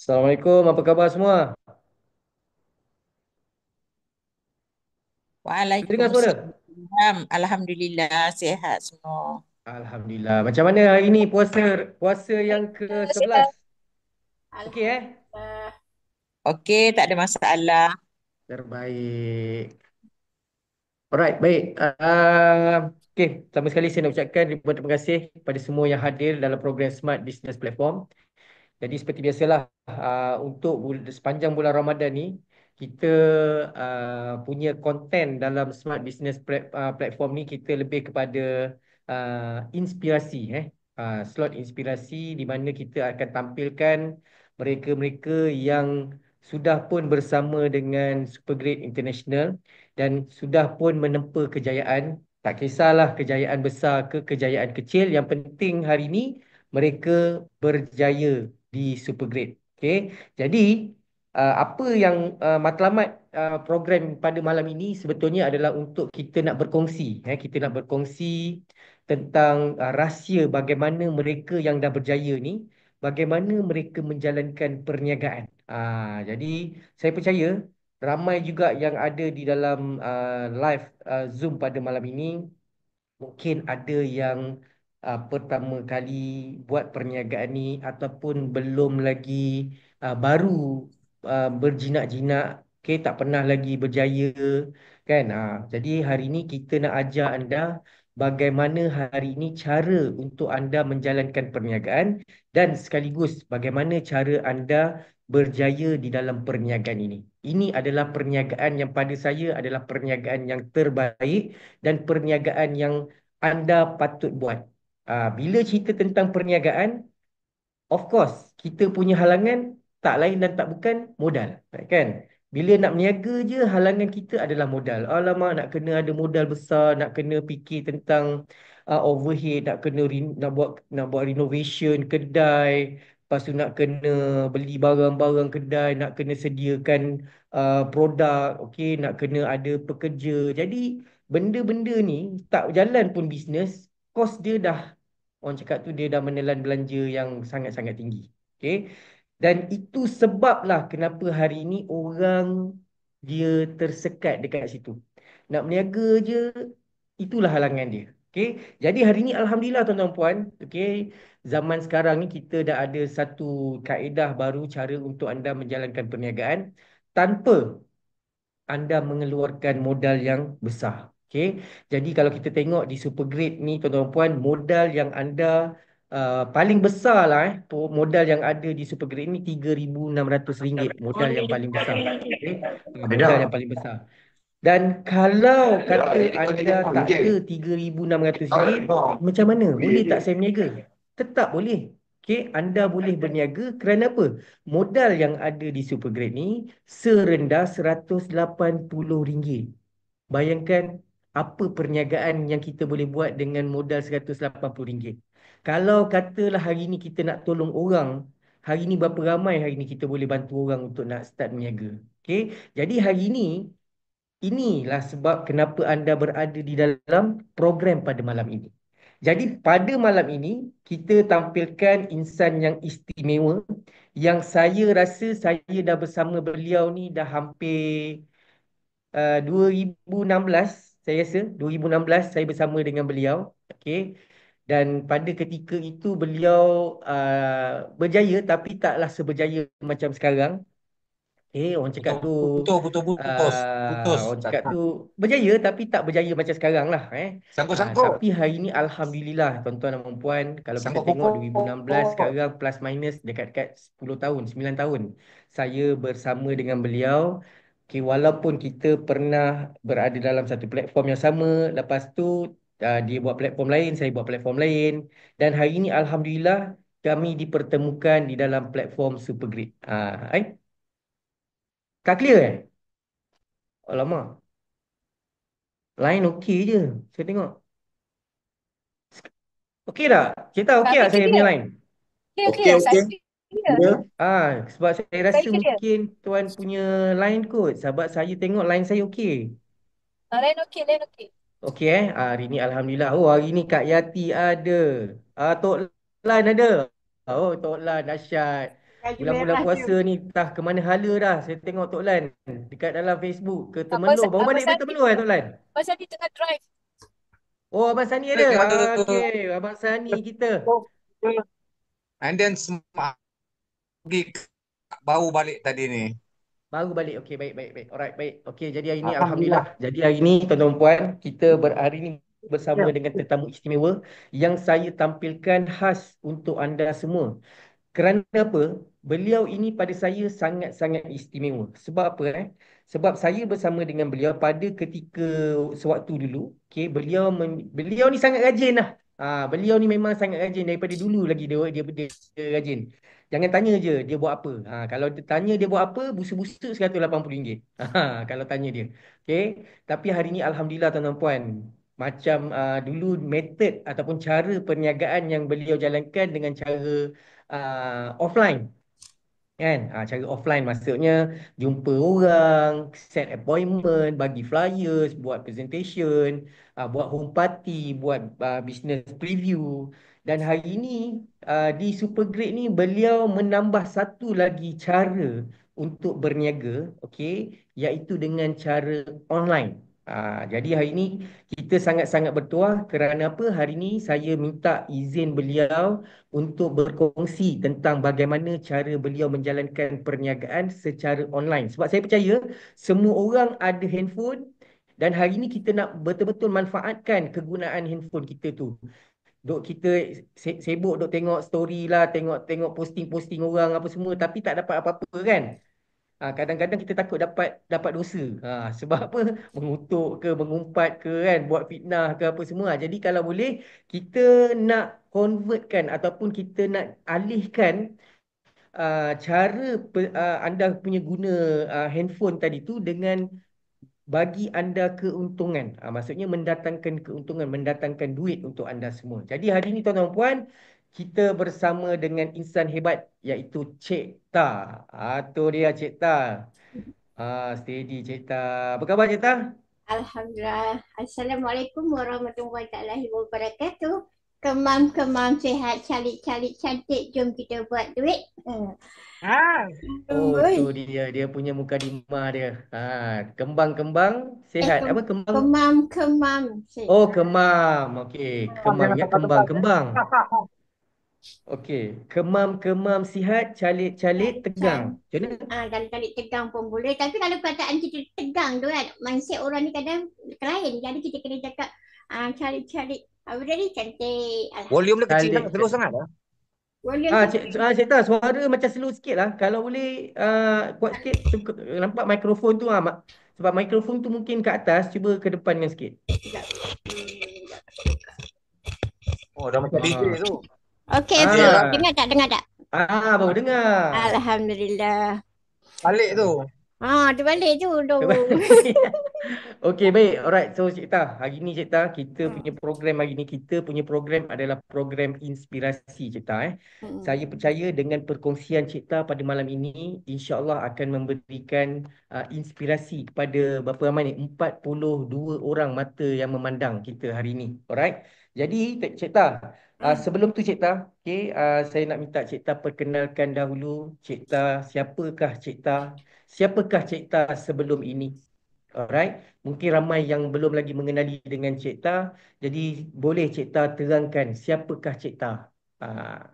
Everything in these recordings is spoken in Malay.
Assalamualaikum, apa khabar semua? Boleh dengar suara? Waalaikumsalam. Alhamdulillah sihat semua. Alhamdulillah. Macam mana hari ini puasa yang ke-11? Sihat. Okey Alhamdulillah. Okey, tak ada masalah. Terbaik. Alright, baik. Okey, pertama sekali saya nak ucapkan ribuan terima kasih kepada semua yang hadir dalam program Smart Business Platform. Jadi seperti biasalah untuk sepanjang bulan Ramadan ni kita punya konten dalam Smart Business Platform ni kita lebih kepada inspirasi slot inspirasi di mana kita akan tampilkan mereka-mereka yang sudah pun bersama dengan Supergrade International dan sudah pun menempa kejayaan. Tak kisahlah kejayaan besar ke kejayaan kecil, yang penting hari ini mereka berjaya di Supergrade. Okey. Jadi apa yang matlamat program pada malam ini sebetulnya adalah untuk kita nak berkongsi, kita nak berkongsi tentang rahsia bagaimana mereka yang dah berjaya ni, bagaimana mereka menjalankan perniagaan. Jadi saya percaya ramai juga yang ada di dalam live Zoom pada malam ini. Mungkin ada yang pertama kali buat perniagaan ni ataupun belum lagi, baru berjinak-jinak, okay, tak pernah lagi berjaya kan. Jadi hari ini kita nak ajar anda bagaimana hari ini cara untuk anda menjalankan perniagaan dan sekaligus bagaimana cara anda berjaya di dalam perniagaan ini. Ini adalah perniagaan yang pada saya adalah perniagaan yang terbaik dan perniagaan yang anda patut buat. Bila cerita tentang perniagaan, of course, kita punya halangan tak lain dan tak bukan modal, kan? Bila nak berniaga je, halangan kita adalah modal. Alamak, nak kena ada modal besar, nak kena fikir tentang overhead, nak buat renovation kedai, lepas tu nak kena beli barang-barang kedai, nak kena sediakan produk, okey, nak kena ada pekerja. Jadi benda-benda ni tak jalan pun bisnes, kos dia dah, orang cakap tu, dia dah menelan belanja yang sangat-sangat tinggi. Okey. Dan itu sebablah kenapa hari ini orang dia tersekat dekat situ. Nak berniaga je, itulah halangan dia. Okey. Jadi hari ini alhamdulillah tuan-tuan puan, okey, zaman sekarang ni kita dah ada satu kaedah baru cara untuk anda menjalankan perniagaan tanpa anda mengeluarkan modal yang besar. Okey. Jadi kalau kita tengok di Supergrade ni tuan-tuan puan, modal yang anda paling besar lah, modal yang ada di Supergrade ni RM3,600, modal yang paling besar. Okey. Modal yang paling besar. Dan kalau kata anda tak ada RM3,600, macam mana? Boleh tak saya berniaga? Tetap boleh. Okey, anda boleh berniaga kerana apa? Modal yang ada di Supergrade ni serendah RM180. Bayangkan apa perniagaan yang kita boleh buat dengan modal RM180. Kalau katalah hari ni kita nak tolong orang, hari ni berapa ramai hari ni kita boleh bantu orang untuk nak start berniaga. Okey, jadi hari ni inilah sebab kenapa anda berada di dalam program pada malam ini. Jadi pada malam ini kita tampilkan insan yang istimewa yang saya rasa saya dah bersama beliau ni dah hampir 2016, saya rasa 2016 saya bersama dengan beliau. Okey. Dan pada ketika itu beliau berjaya tapi taklah seberjaya macam sekarang. Orang cakap Betul, tu betul, betul, putus. Putus. orang cakap tu berjaya tapi tak berjaya macam sekarang lah. Sangkut-sangkut. Tapi hari ini alhamdulillah tuan-tuan dan puan, kalau kita Sangkut tengok pokok. 2016 sekarang plus minus dekat-dekat 10 tahun, 9 tahun saya bersama dengan beliau. Okay, walaupun kita pernah berada dalam satu platform yang sama, lepas tu dia buat platform lain, saya buat platform lain, dan hari ini alhamdulillah kami dipertemukan di dalam platform Supergrid. Kak clear Alamak, line okey je. Saya tengok. Okey tak? Cerita okey Kami tak saya punya clear. line? Clear, Okey, clear. okey. Saya clear. Ya. Sebab saya Saya rasa clear. mungkin tuan punya line kot. Sebab saya tengok line saya okey. Lain okey, lain okey. Okey hari ni alhamdulillah. Oh, hari ni Kak Yati ada. Tok Lan ada. Oh, Tok Lan dahsyat. Baju Bulan-bulan merah tu. puasa ni entah ke mana hala dah. Saya tengok Tok Lan dekat dalam Facebook ke Abang, Temenloh. Baru Abang balik dari Sani, Temenloh Tok Lan? Abang Sani tengah drive. Oh, Abang Sani ada? Tengok tu. Okey, Abang Sani kita. And then pergi baru balik tadi ni. Baru balik. Okey, baik, baik, baik. Alright, baik. Okey, jadi hari ini Alhamdulillah. Alhamdulillah. Jadi hari ini tuan-tuan dan puan, kita hari ini bersama Ya. dengan tetamu istimewa yang saya tampilkan khas untuk anda semua. Kerana apa? Beliau ini pada saya sangat-sangat istimewa. Sebab apa? Sebab saya bersama dengan beliau pada ketika sewaktu dulu. Okay, beliau ni sangat rajin lah. Beliau ni memang sangat rajin daripada dulu lagi dia rajin. Jangan tanya je dia buat apa. Kalau dia tanya dia buat apa, busu-busu RM180. Kalau tanya dia. Okay. Tapi hari ni Alhamdulillah tuan-tuan puan. Macam dulu metod ataupun cara perniagaan yang beliau jalankan dengan cara offline kan. Cara offline maksudnya jumpa orang, set appointment, bagi flyers, buat presentation, buat home party, buat business preview. Dan hari ini di Supergrade ni beliau menambah satu lagi cara untuk berniaga, okey, iaitu dengan cara online. Jadi hari ini kita sangat-sangat bertuah kerana apa? Hari ini saya minta izin beliau untuk berkongsi tentang bagaimana cara beliau menjalankan perniagaan secara online. Sebab saya percaya semua orang ada handphone dan hari ini kita nak betul-betul manfaatkan kegunaan handphone kita tu. Duk kita sibuk duk tengok story lah, tengok posting-posting orang apa semua tapi tak dapat apa-apa kan. Kadang-kadang kita takut dapat dapat dosa. Sebab apa? Mengutuk ke, mengumpat ke kan, buat fitnah ke apa semua. Jadi kalau boleh kita nak convertkan ataupun kita nak alihkan cara anda punya guna handphone tadi tu dengan bagi anda keuntungan. Maksudnya mendatangkan keuntungan, mendatangkan duit untuk anda semua. Jadi hari ini tuan-tuan dan puan, kita bersama dengan insan hebat iaitu Cik Ta. Tu dia Cik Ta. Steady Cik Ta. Apa khabar Cik Ta? Alhamdulillah. Assalamualaikum warahmatullahi wabarakatuh. Kemam-kemam sihat, calik-calik cantik. Jom kita buat duit. Ah, Oh, Oi. tu dia. Dia punya mukadimah dia. Kembang-kembang sihat. Apa kembang? Kemam-kemam sihat. Oh, kemam. Okey, kemam jangan ya, tempat-tempat. kembang-kembang. Okey, kemam-kemam sihat, calik-calik tegang. Macam mana? Calik-calik tegang pun boleh. Tapi kalau perkataan kita tegang tu kan, mindset orang ni kadang lain. Jadi kita kena cakap calik-calik. Apa tadi? Cantik. Volume dia kecil Calik. sangat, slow sangat lah. Volume Cik Ta, suara macam slow sikit lah. Kalau boleh kuat sikit, nampak mikrofon tu sebab mikrofon tu mungkin kat atas, cuba ke depankan sikit. Oh, dah macam DJ tu. Okey, Ah. okey. Dengar tak? Dengar tak? Baru dengar. Alhamdulillah. Balik tu. Dia balik tu. Okey, baik. Alright, so Cik Ta, hari ni Cik Ta, kita punya program hari ni, kita punya program adalah program inspirasi Cik Ta. Saya percaya dengan perkongsian Cik Ta pada malam ini, insya-Allah akan memberikan inspirasi kepada berapa ramai ni? 42 orang mata yang memandang kita hari ini. Alright. Jadi, Cik Ta, sebelum tu Cik Ta, okay, saya nak minta Cik Ta perkenalkan dahulu Cik Ta, siapakah Cik Ta? Siapakah Cik Ta sebelum ini? Alright. Mungkin ramai yang belum lagi mengenali dengan Cik Ta. Jadi boleh Cik Ta terangkan siapakah Cik Ta?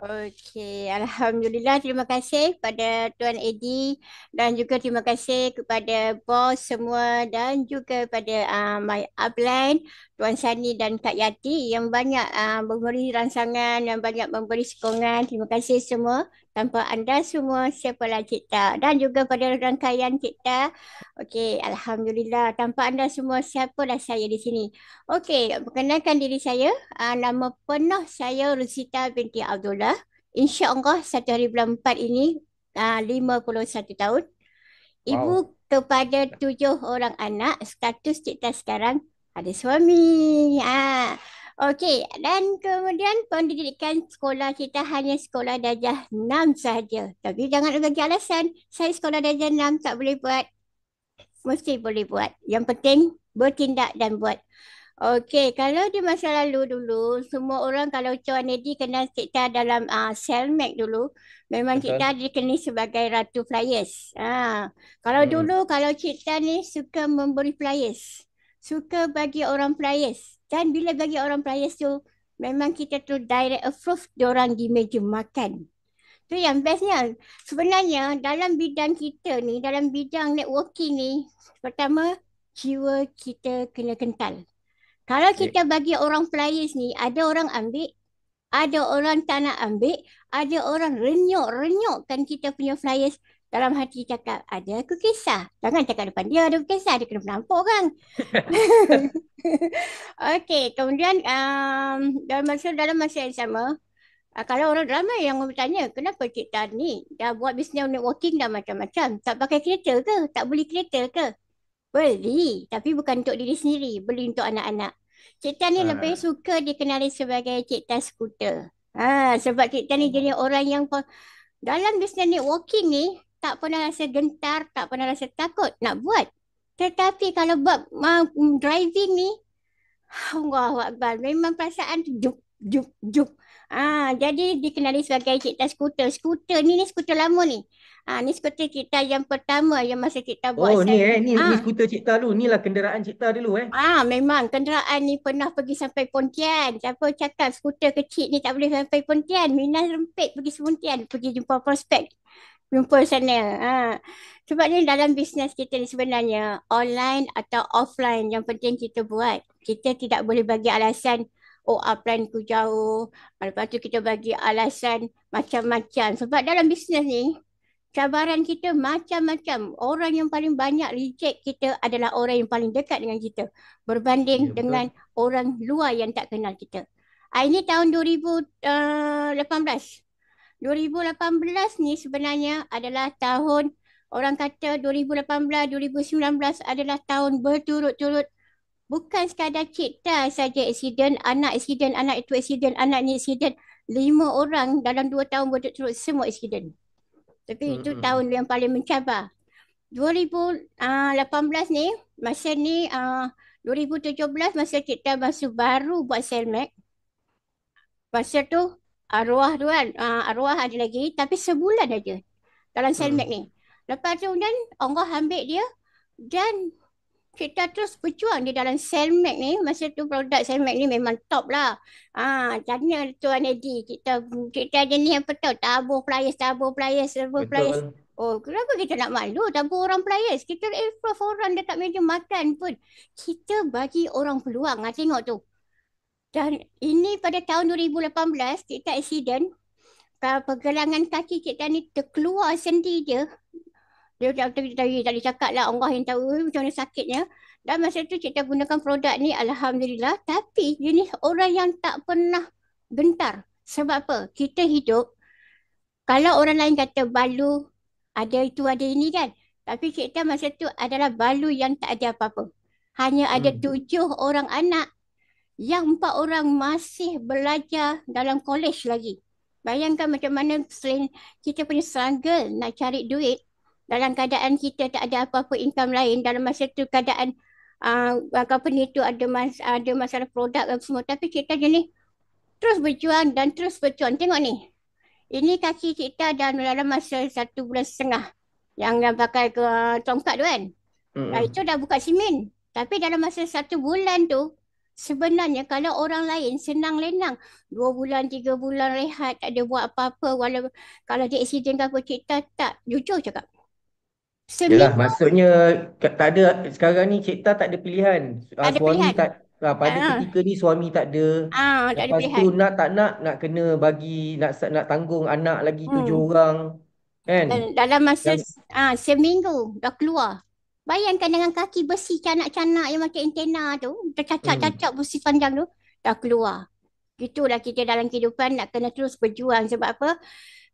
Okey, Alhamdulillah, terima kasih kepada Tuan Edi dan juga terima kasih kepada bos semua dan juga kepada my upline Tuan Sani dan Kak Yati yang banyak memberi rangsangan, yang banyak memberi sokongan. Terima kasih semua. Tanpa anda semua, siapalah Cik Ta. Dan juga pada rangkaian Cik Ta. Okey, Alhamdulillah. Tanpa anda semua, siapalah saya di sini. Okey, perkenalkan diri saya. Nama penuh saya Rusita binti Abdullah. InsyaAllah 1 hari bulan 4 ini 51 tahun. Ibu kepada 7 orang anak. Status Cik Ta sekarang ada suami. Okey, dan kemudian pendidikan sekolah kita hanya sekolah darjah 6 sahaja. Tapi jangan bagi alasan, saya sekolah darjah 6 tak boleh buat. Mesti boleh buat. Yang penting bertindak dan buat. Okey, kalau di masa lalu dulu, semua orang kalau Chuan Edi kenal kita dalam Cellmax dulu, memang kita Betul. dikenali sebagai Ratu Flyers. Kalau Mm-mm. dulu, kalau kita ni suka memberi flyers, suka bagi orang flyers. Dan bila bagi orang flyers tu, memang kita tu direct approve diorang di meja makan. Tu yang bestnya. Sebenarnya dalam bidang kita ni, dalam bidang networking ni, pertama, jiwa kita kena kental. Kalau Baik. kita bagi orang flyers ni, ada orang ambil, ada orang tak nak ambil, ada orang renyuk-renyukkan kita punya flyers. Dalam hati cakap, ada aku kisah. Jangan cakap depan dia, ada aku kisah. Dia kena menampuk kan. Okey, kemudian dalam masa yang sama, kalau orang ramai yang bertanya, kenapa Cik Tan ni dah buat bisnes networking dah macam-macam. Tak pakai kereta ke? Tak beli kereta ke? Beli, tapi bukan untuk diri sendiri. Beli untuk anak-anak. Cik Tan ni lebih Ah, suka dikenali sebagai Cik Tan skuter. Sebab Cik Tan ni jenis orang yang dalam bisnes networking ni tak pernah rasa gentar, tak pernah rasa takut nak buat. Tetapi kalau buat driving ni, Allahu Akbar. Memang perasaan tu juk, juk, juk. Jadi dikenali sebagai Cik Tan skuter. Skuter ni skuter lama ni. Ni skuter kita yang pertama yang masa kita buat Oh, ni sel. ni skuter Cipta dulu. Inilah kenderaan Cipta dulu Memang kenderaan ni pernah pergi sampai Pontian. Siapa cakap skuter kecil ni tak boleh sampai Pontian. Minas Rempit pergi Pontian. Pergi jumpa prospek. Jumpa sana. Sebab ni dalam bisnes kita ni sebenarnya online atau offline yang penting kita buat. Kita tidak boleh bagi alasan upline ku jauh. Lepas tu kita bagi alasan macam-macam. Sebab dalam bisnes ni cabaran kita macam-macam. Orang yang paling banyak reject kita adalah orang yang paling dekat dengan kita. Berbanding Ya, dengan betul. orang luar yang tak kenal kita. Ini tahun 2018. 2018 ni sebenarnya adalah tahun, orang kata 2018, 2019 adalah tahun berturut-turut. Bukan sekadar Cipta saja aksiden, anak itu aksiden, anak ni aksiden. 5 orang dalam 2 tahun berturut-turut semua aksiden. Tapi itu tahun yang paling mencabar. 2018 ni, masa ni 2017 masa kita masuk baru buat Cellmax. Masa tu arwah tu kan, arwah ada lagi tapi sebulan aja dalam Cellmax ni. Lepas tu dan Allah ambil dia dan kita terus berjuang di dalam Cellmax ni. Masa tu produk Cellmax ni memang top lah. Tanya Tuan Edi, kita ada ni apa tahu, tabur flyers. Betul. Oh, kenapa kita nak malu tabur orang flyers? Kita improve orang dekat meja makan pun. Kita bagi orang peluang. Tengok tu. Dan ini pada tahun 2018, kita accident. Pergelangan kaki kita ni terkeluar sendi dia. Dia tak boleh cakap lah, Allah yang tahu macam mana sakitnya. Dan masa tu kita gunakan produk ni, Alhamdulillah. Tapi jenis orang yang tak pernah gentar. Sebab apa? Kita hidup, kalau orang lain kata balu, ada itu, ada ini kan. Tapi kita masa tu adalah balu yang tak ada apa-apa. Hanya ada 7 orang anak yang 4 orang masih belajar dalam college lagi. Bayangkan macam mana selain kita punya struggle nak cari duit, dalam keadaan kita tak ada apa-apa income lain, dalam masa tu keadaan company tu ada masalah produk dan semua, tapi kita jenis terus berjuang dan terus berjuang. Tengok ni, ini kaki kita dalam masa 1.5 bulan yang pakai ke tongkat tu kan. Itu dah buka simen. Tapi dalam masa 1 bulan tu, sebenarnya kalau orang lain senang lenang 2 bulan, 3 bulan rehat, tak ada buat apa-apa, walau kalau dia accident ke apa, kita tak, jujur cakap. Yelah, Seminggu maksudnya tak ada, sekarang ni Cipta tak ada pilihan. tak ada Suami pilihan. tak, pada ketika ni suami tak ada. Tak ada Lepas tu pilihan. nak tak nak kena bagi, nak tanggung anak lagi 7 orang. Kan? Dalam masa Yang seminggu dah keluar. Bayangkan dengan kaki besi canak-canak yang macam antena tu, tercacak-cacak besi panjang tu, dah keluar. Itulah kita dalam kehidupan nak kena terus berjuang. Sebab apa?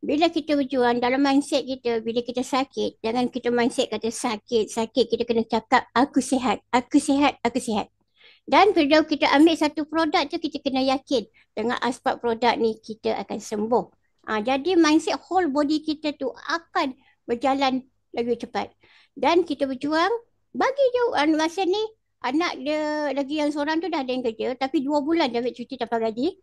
Bila kita berjuang dalam mindset kita, bila kita sakit, jangan kita mindset kata sakit, kita kena cakap aku sihat. Dan bila kita ambil satu produk tu, kita kena yakin dengan asbab produk ni kita akan sembuh. Jadi mindset whole body kita tu akan berjalan lebih cepat. Dan kita berjuang, bagi je masa ni Anak dia lagi yang seorang tu dah ada yang kerja, tapi 2 bulan dia ambil cuti tanpa gaji.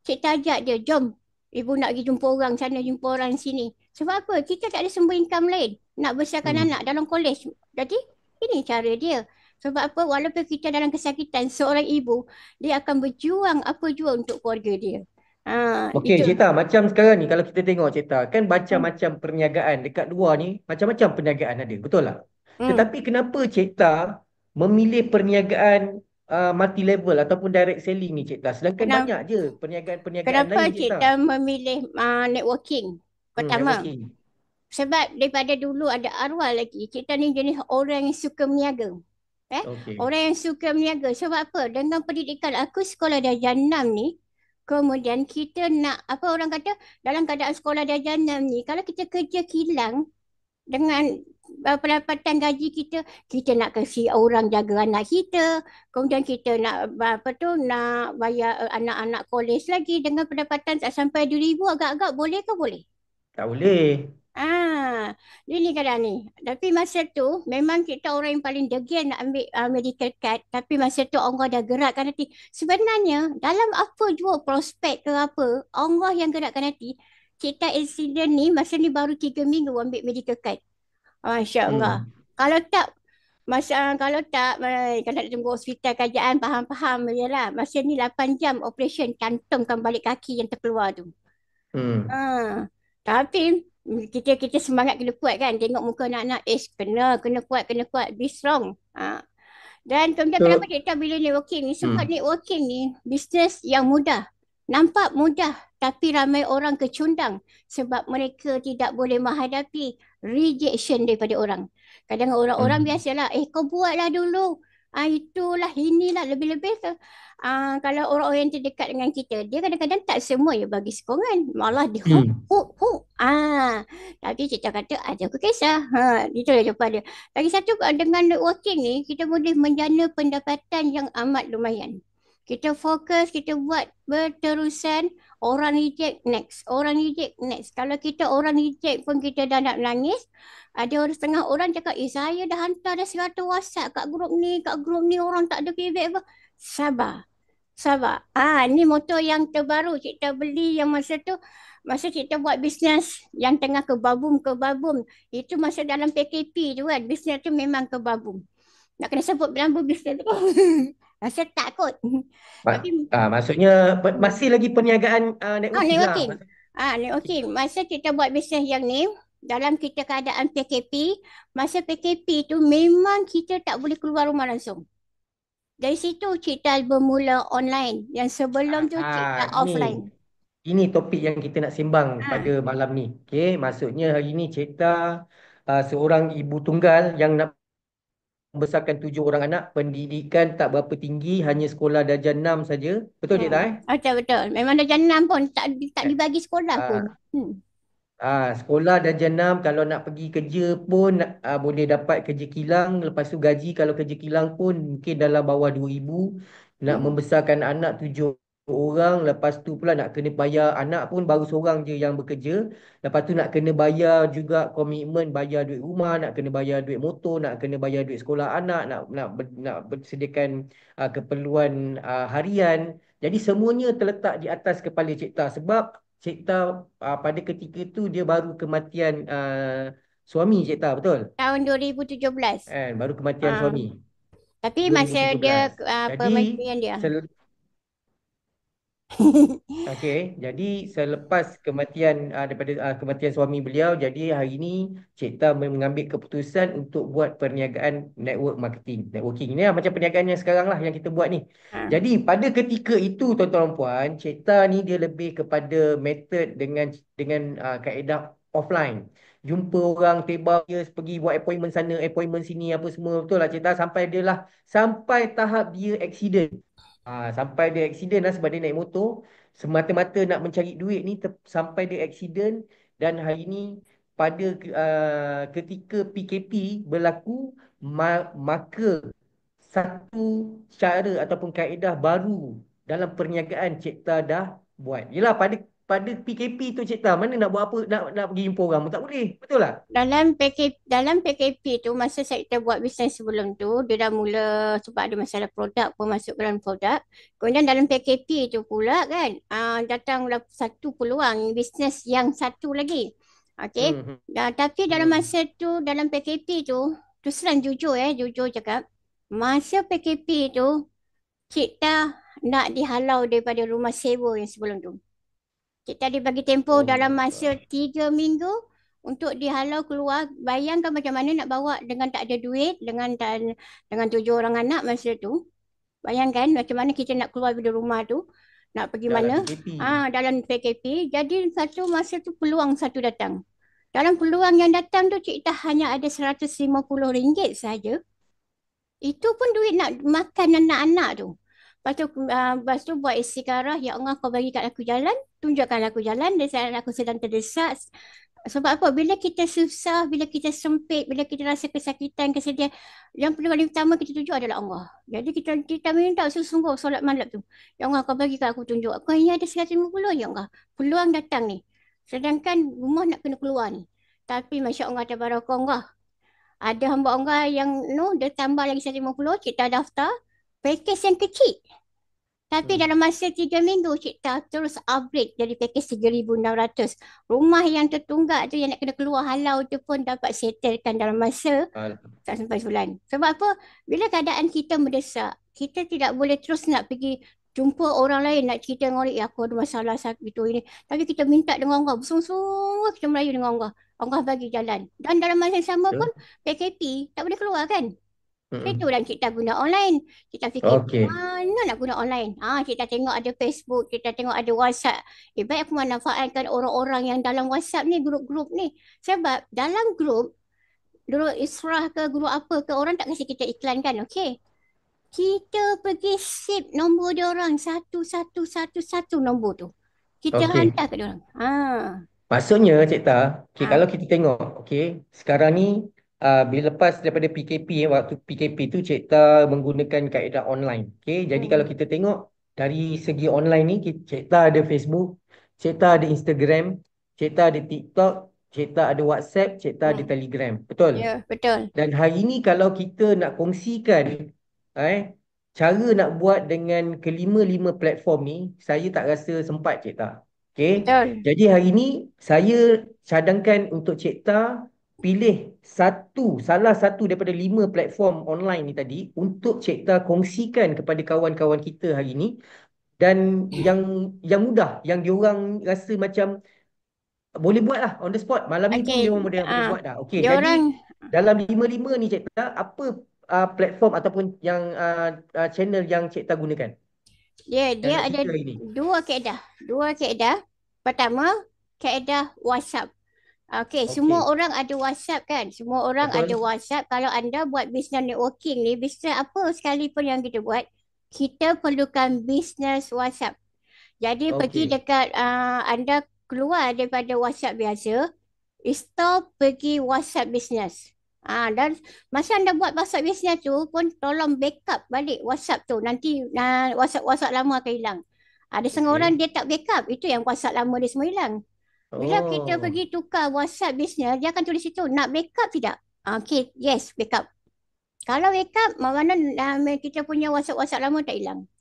Cikgu ajak dia, jom. Ibu nak pergi jumpa orang sana, jumpa orang sini. Sebab apa? Kita tak ada sumber income lain. Nak besarkan Hmm. anak dalam kolej. Jadi, ini cara dia. Sebab apa? Walaupun kita dalam kesakitan, seorang ibu, dia akan berjuang apa jua untuk keluarga dia. Okey, Itu. Cik Ta, macam sekarang ni kalau kita tengok Cik Ta, kan Hmm. macam-macam perniagaan dekat luar ni, macam-macam perniagaan ada, betul tak? Hmm. Tetapi kenapa Cik Ta memilih perniagaan multi level ataupun direct selling ni Cik Ta? Sedangkan Kenapa, banyak je perniagaan-perniagaan kenapa lain Cik Ta. kita memilih networking? Pertama, Networking. sebab daripada dulu ada arwah lagi. Kita ni jenis orang yang suka berniaga. Okey. Orang yang suka berniaga. Sebab apa? Dengan pendidikan aku sekolah darjah 6 ni, kemudian kita nak, apa orang kata, dalam keadaan sekolah darjah 6 ni, kalau kita kerja kilang dengan pendapatan gaji kita, kita nak kasi orang jaga anak kita, kemudian kita nak nak bayar anak-anak kolej lagi dengan pendapatan tak sampai 2,000, agak-agak boleh ke boleh? Tak boleh. Ini kadang ni. Tapi masa tu memang kita orang yang paling degil nak ambil medical card. Tapi masa tu Allah dah gerakkan hati. Sebenarnya dalam apa jua prospek ke apa, Allah yang gerakkan hati. Kita insiden ni masa ni baru 3 minggu ambil medical card. Masya Allah. Hmm. Kalau tak, kalau tak, kalau nak tunggu hospital kerajaan, faham-faham je lah. Masa ni 8 jam operation, kantongkan balik kaki yang terkeluar tu. Hmm. Tapi kita kita semangat kena kuat kan. Tengok muka anak-anak, kena kuat, be strong. Dan kemudian kenapa So, kita bila networking ni? Sebab hmm. networking ni bisnes yang mudah. Nampak mudah, tapi ramai orang kecundang sebab mereka tidak boleh menghadapi rejection daripada orang. Kadang orang-orang Hmm. biasalah, kau buatlah dulu. Itulah, inilah, lebih-lebih tu. Kalau orang-orang yang terdekat dengan kita, dia kadang-kadang tak semua yang bagi sokongan. Malah dia huk, Hmm. huk, huk. Tapi kita kata, ada aku kisah. Itulah jawapan dia. Lagi satu, dengan networking ni, kita boleh menjana pendapatan yang amat lumayan. Kita fokus, kita buat berterusan, orang reject next, orang reject next. Kalau kita orang reject pun kita dah nak nangis, ada orang setengah orang cakap, saya dah hantar dah 100 WhatsApp kat grup ni orang tak ada feedback apa. Sabar, sabar. Ni motor yang terbaru kita beli yang masa tu, masa kita buat bisnes yang tengah kebabum. Itu masa dalam PKP tu kan, bisnes tu memang kebabum. Nak kena sebut berapa bisnes tu. Rasa tak kot. Tapi Maksudnya masih lagi perniagaan networking lah. networking. Networking. Masa kita buat bisnes yang ni, dalam kita keadaan PKP, masa PKP tu memang kita tak boleh keluar rumah langsung. Dari situ kita bermula online. Yang sebelum tu kita offline. Ini topik yang kita nak sembang pada malam ni. Okey, maksudnya hari ni Cik Ta seorang ibu tunggal yang nak membesarkan 7 orang anak, pendidikan tak berapa tinggi, hanya sekolah darjah 6 saja. Betul Cik Ta? Betul. Memang darjah 6 pun tak dibagi sekolah pun. Sekolah darjah 6 kalau nak pergi kerja pun boleh dapat kerja kilang. Lepas tu gaji kalau kerja kilang pun mungkin dalam bawah 2,000. Nak membesarkan anak 7 orang. Lepas tu pula nak kena bayar anak pun baru seorang je yang bekerja. Lepas tu nak kena bayar juga komitmen, bayar duit rumah, nak kena bayar duit motor, nak kena bayar duit sekolah anak, nak bersediakan keperluan harian. Jadi semuanya terletak di atas kepala Cik Ta. Sebab Cik Ta pada ketika itu dia baru kematian suami Cik Ta, betul? Tahun 2017. Baru kematian suami. Tapi masa dia 2017. pematian dia. Okey, jadi selepas kematian daripada kematian suami beliau, jadi hari ini Cik Ta mengambil keputusan untuk buat perniagaan networking ni lah, macam perniagaan yang sekarang lah yang kita buat ni. Jadi pada ketika itu tuan-tuan dan puan, Cik Ta ni dia lebih kepada metod dengan kaedah offline. Jumpa orang, tebak dia, pergi buat appointment sana, appointment sini, apa semua, betul lah Cik Ta, sampai tahap dia accident. Sampai dia accident lah sebab dia naik motor. Semata-mata nak mencari duit ni sampai dia accident. Dan hari ni pada ketika PKP berlaku, maka satu cara ataupun kaedah baru dalam perniagaan Cik Ta dah buat. Yelah pada PKP tu Cik Ta, mana nak buat apa, nak pergi jumpa orang pun tak boleh. Betul tak? Dalam PKP tu, masa kita buat bisnes sebelum tu, dia dah mula sebab ada masalah produk, pemasukkan produk. Kemudian dalam PKP tu pula kan, datanglah satu peluang bisnes yang satu lagi. Okey. Hmm. Tapi dalam Hmm. masa tu, dalam PKP tu, terus terang jujur cakap, masa PKP tu, Cik Ta nak dihalau daripada rumah sewa yang sebelum tu. Cik Ta dibagi tempoh Oh dalam my masa God. 3 minggu untuk dihalau keluar. Bayangkan macam mana nak bawa dengan tak ada duit, dengan 7 orang anak masa tu. Bayangkan macam mana kita nak keluar dari rumah tu, nak pergi Dalam mana. PKP. Dalam PKP. Jadi masa tu peluang satu datang. Dalam peluang yang datang tu Cik Ta hanya ada RM150 saja. Itu pun duit nak makan anak-anak tu. Lepas tu buat istikharah, ya Allah kau bagi kat aku jalan, tunjukkan aku jalan, dan saat aku sedang terdesak. Sebab apa? Bila kita susah, bila kita sempit, bila kita rasa kesakitan, kesedihan, yang paling utama kita tuju adalah Allah. Jadi kita minta sungguh-sungguh solat malam tu. Ya Allah kau bagi kat aku tunjuk. Aku hanya ada 150, ya Allah. Peluang datang ni. Sedangkan rumah nak kena keluar ni. Tapi Masya Allah, tabarakallah. Ada hamba Allah yang dia tambah lagi 150, Cik Ta daftar. Pakej yang kecil. Tapi dalam masa 3 minggu, Cik Ta terus upgrade jadi pakej 3,600. Rumah yang tertunggak tu yang nak kena keluar halau tu pun dapat settlekan dalam masa tak sampai sebulan. Sebab apa? Bila keadaan kita mendesak, kita tidak boleh terus nak pergi jumpa orang lain, nak cerita dengan orang, aku ada masalah gitu ini. Tapi kita minta dengan Allah, bersungguh-sungguh kita merayu dengan Allah. Allah bagi jalan. Dan dalam masa yang sama pun, PKP tak boleh keluar kan? Itu dan Cik Ta guna online. Cik Ta fikir, Okey. mana nak guna online? Cik Ta tengok ada Facebook, Cik Ta tengok ada WhatsApp. Baik aku manfaatkan orang-orang yang dalam WhatsApp ni, grup-grup ni. Sebab dalam grup Israh ke grup apa ke, orang tak kasi kita iklan kan, okey. Kita pergi save nombor dia orang satu nombor tu. Kita Okey. hantar ke dia orang. Maksudnya Cik Ta, kalau Ah. kita tengok, sekarang ni bila lepas daripada PKP, waktu PKP tu Cik Ta menggunakan kaedah online. Jadi kalau kita tengok dari segi online ni, Cik Ta ada Facebook, Cik Ta ada Instagram, Cik Ta ada TikTok, Cik Ta ada WhatsApp, Cik Ta ada Telegram. Betul? Ya, betul. Dan hari ni kalau kita nak kongsikan cara nak buat dengan kelima-lima platform ni, saya tak rasa sempat Cik Ta. Betul. Jadi hari ni saya cadangkan untuk Cik Ta pilih salah satu daripada 5 platform online ni tadi untuk Cik Ta kongsikan kepada kawan-kawan kita hari ni, dan yang mudah, yang diorang rasa macam boleh buat lah on the spot. Malam ni pun dia orang boleh buat dah. Jadi Diorang dalam 5-5 ni Cik Ta, apa platform ataupun yang channel yang Cik Ta gunakan? dia nak ada cerita hari ni. dua kaedah. Pertama, kaedah WhatsApp. Okey, semua orang ada WhatsApp kan? Semua orang Betul. ada WhatsApp. Kalau anda buat business networking ni, bisnes apa sekalipun yang kita buat, kita perlukan business WhatsApp. Jadi pergi dekat anda keluar daripada WhatsApp biasa, install pergi WhatsApp business. Dan masa anda buat WhatsApp business tu pun tolong backup balik WhatsApp tu. Nanti WhatsApp lama akan hilang. Ada setengah orang dia tak backup, itu yang WhatsApp lama dia semua hilang. Bila kita pergi tukar WhatsApp business, dia akan tulis situ, nak backup tidak? Okey, yes, backup. Kalau backup, mana kita punya WhatsApp lama tak hilang.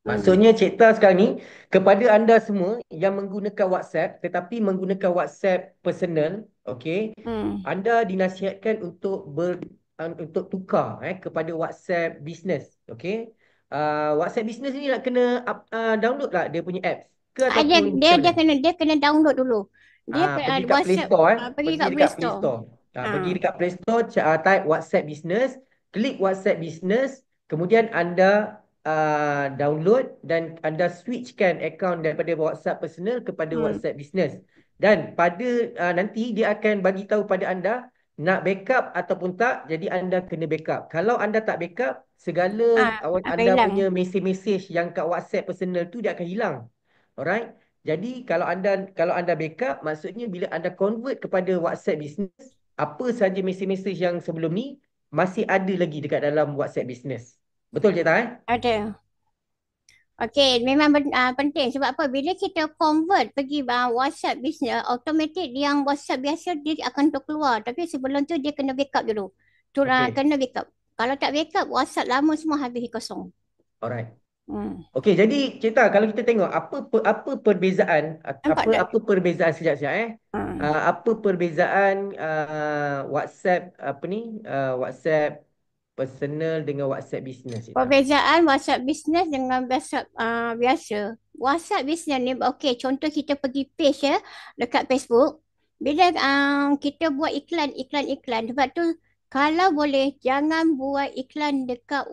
Maksudnya Cik Ta sekarang ni, kepada anda semua yang menggunakan WhatsApp tetapi menggunakan WhatsApp personal, anda dinasihatkan untuk untuk tukar kepada WhatsApp business. WhatsApp business ni nak kena download lah dia punya apps ke ataupun dia kena download dulu. Dia pergi kat Play Store pergi kat Play Store. Pergi dekat Play Store, type WhatsApp business, klik WhatsApp business, kemudian anda download dan anda switchkan akaun daripada WhatsApp personal kepada WhatsApp business. Dan pada nanti dia akan bagi tahu pada anda nak backup ataupun tak, jadi anda kena backup. Kalau anda tak backup, segala anda hilang. punya mesej-mesej yang kat WhatsApp personal tu dia akan hilang. Alright? Jadi kalau anda backup, maksudnya bila anda convert kepada WhatsApp business, apa saja mesej-mesej yang sebelum ni masih ada lagi dekat dalam WhatsApp business. Betul Cik Ta? Ada. Okey, memang penting sebab apa? Bila kita convert pergi WhatsApp business, automatic yang WhatsApp biasa dia akan terkeluar. Tapi sebelum tu dia kena backup dulu. Okey. Kena backup. Kalau tak backup, WhatsApp lama semua habis kosong. Alright. Hmm. Okey, jadi Cik kalau kita tengok apa perbezaan Nampak tak? apa perbezaan sekejap Hmm. apa perbezaan WhatsApp WhatsApp personal dengan WhatsApp business Cik Perbezaan WhatsApp business dengan WhatsApp biasa. WhatsApp business ni, okey, contoh kita pergi page ya, dekat Facebook. Bila kita buat iklan. Sebab tu, kalau boleh, jangan buat iklan dekat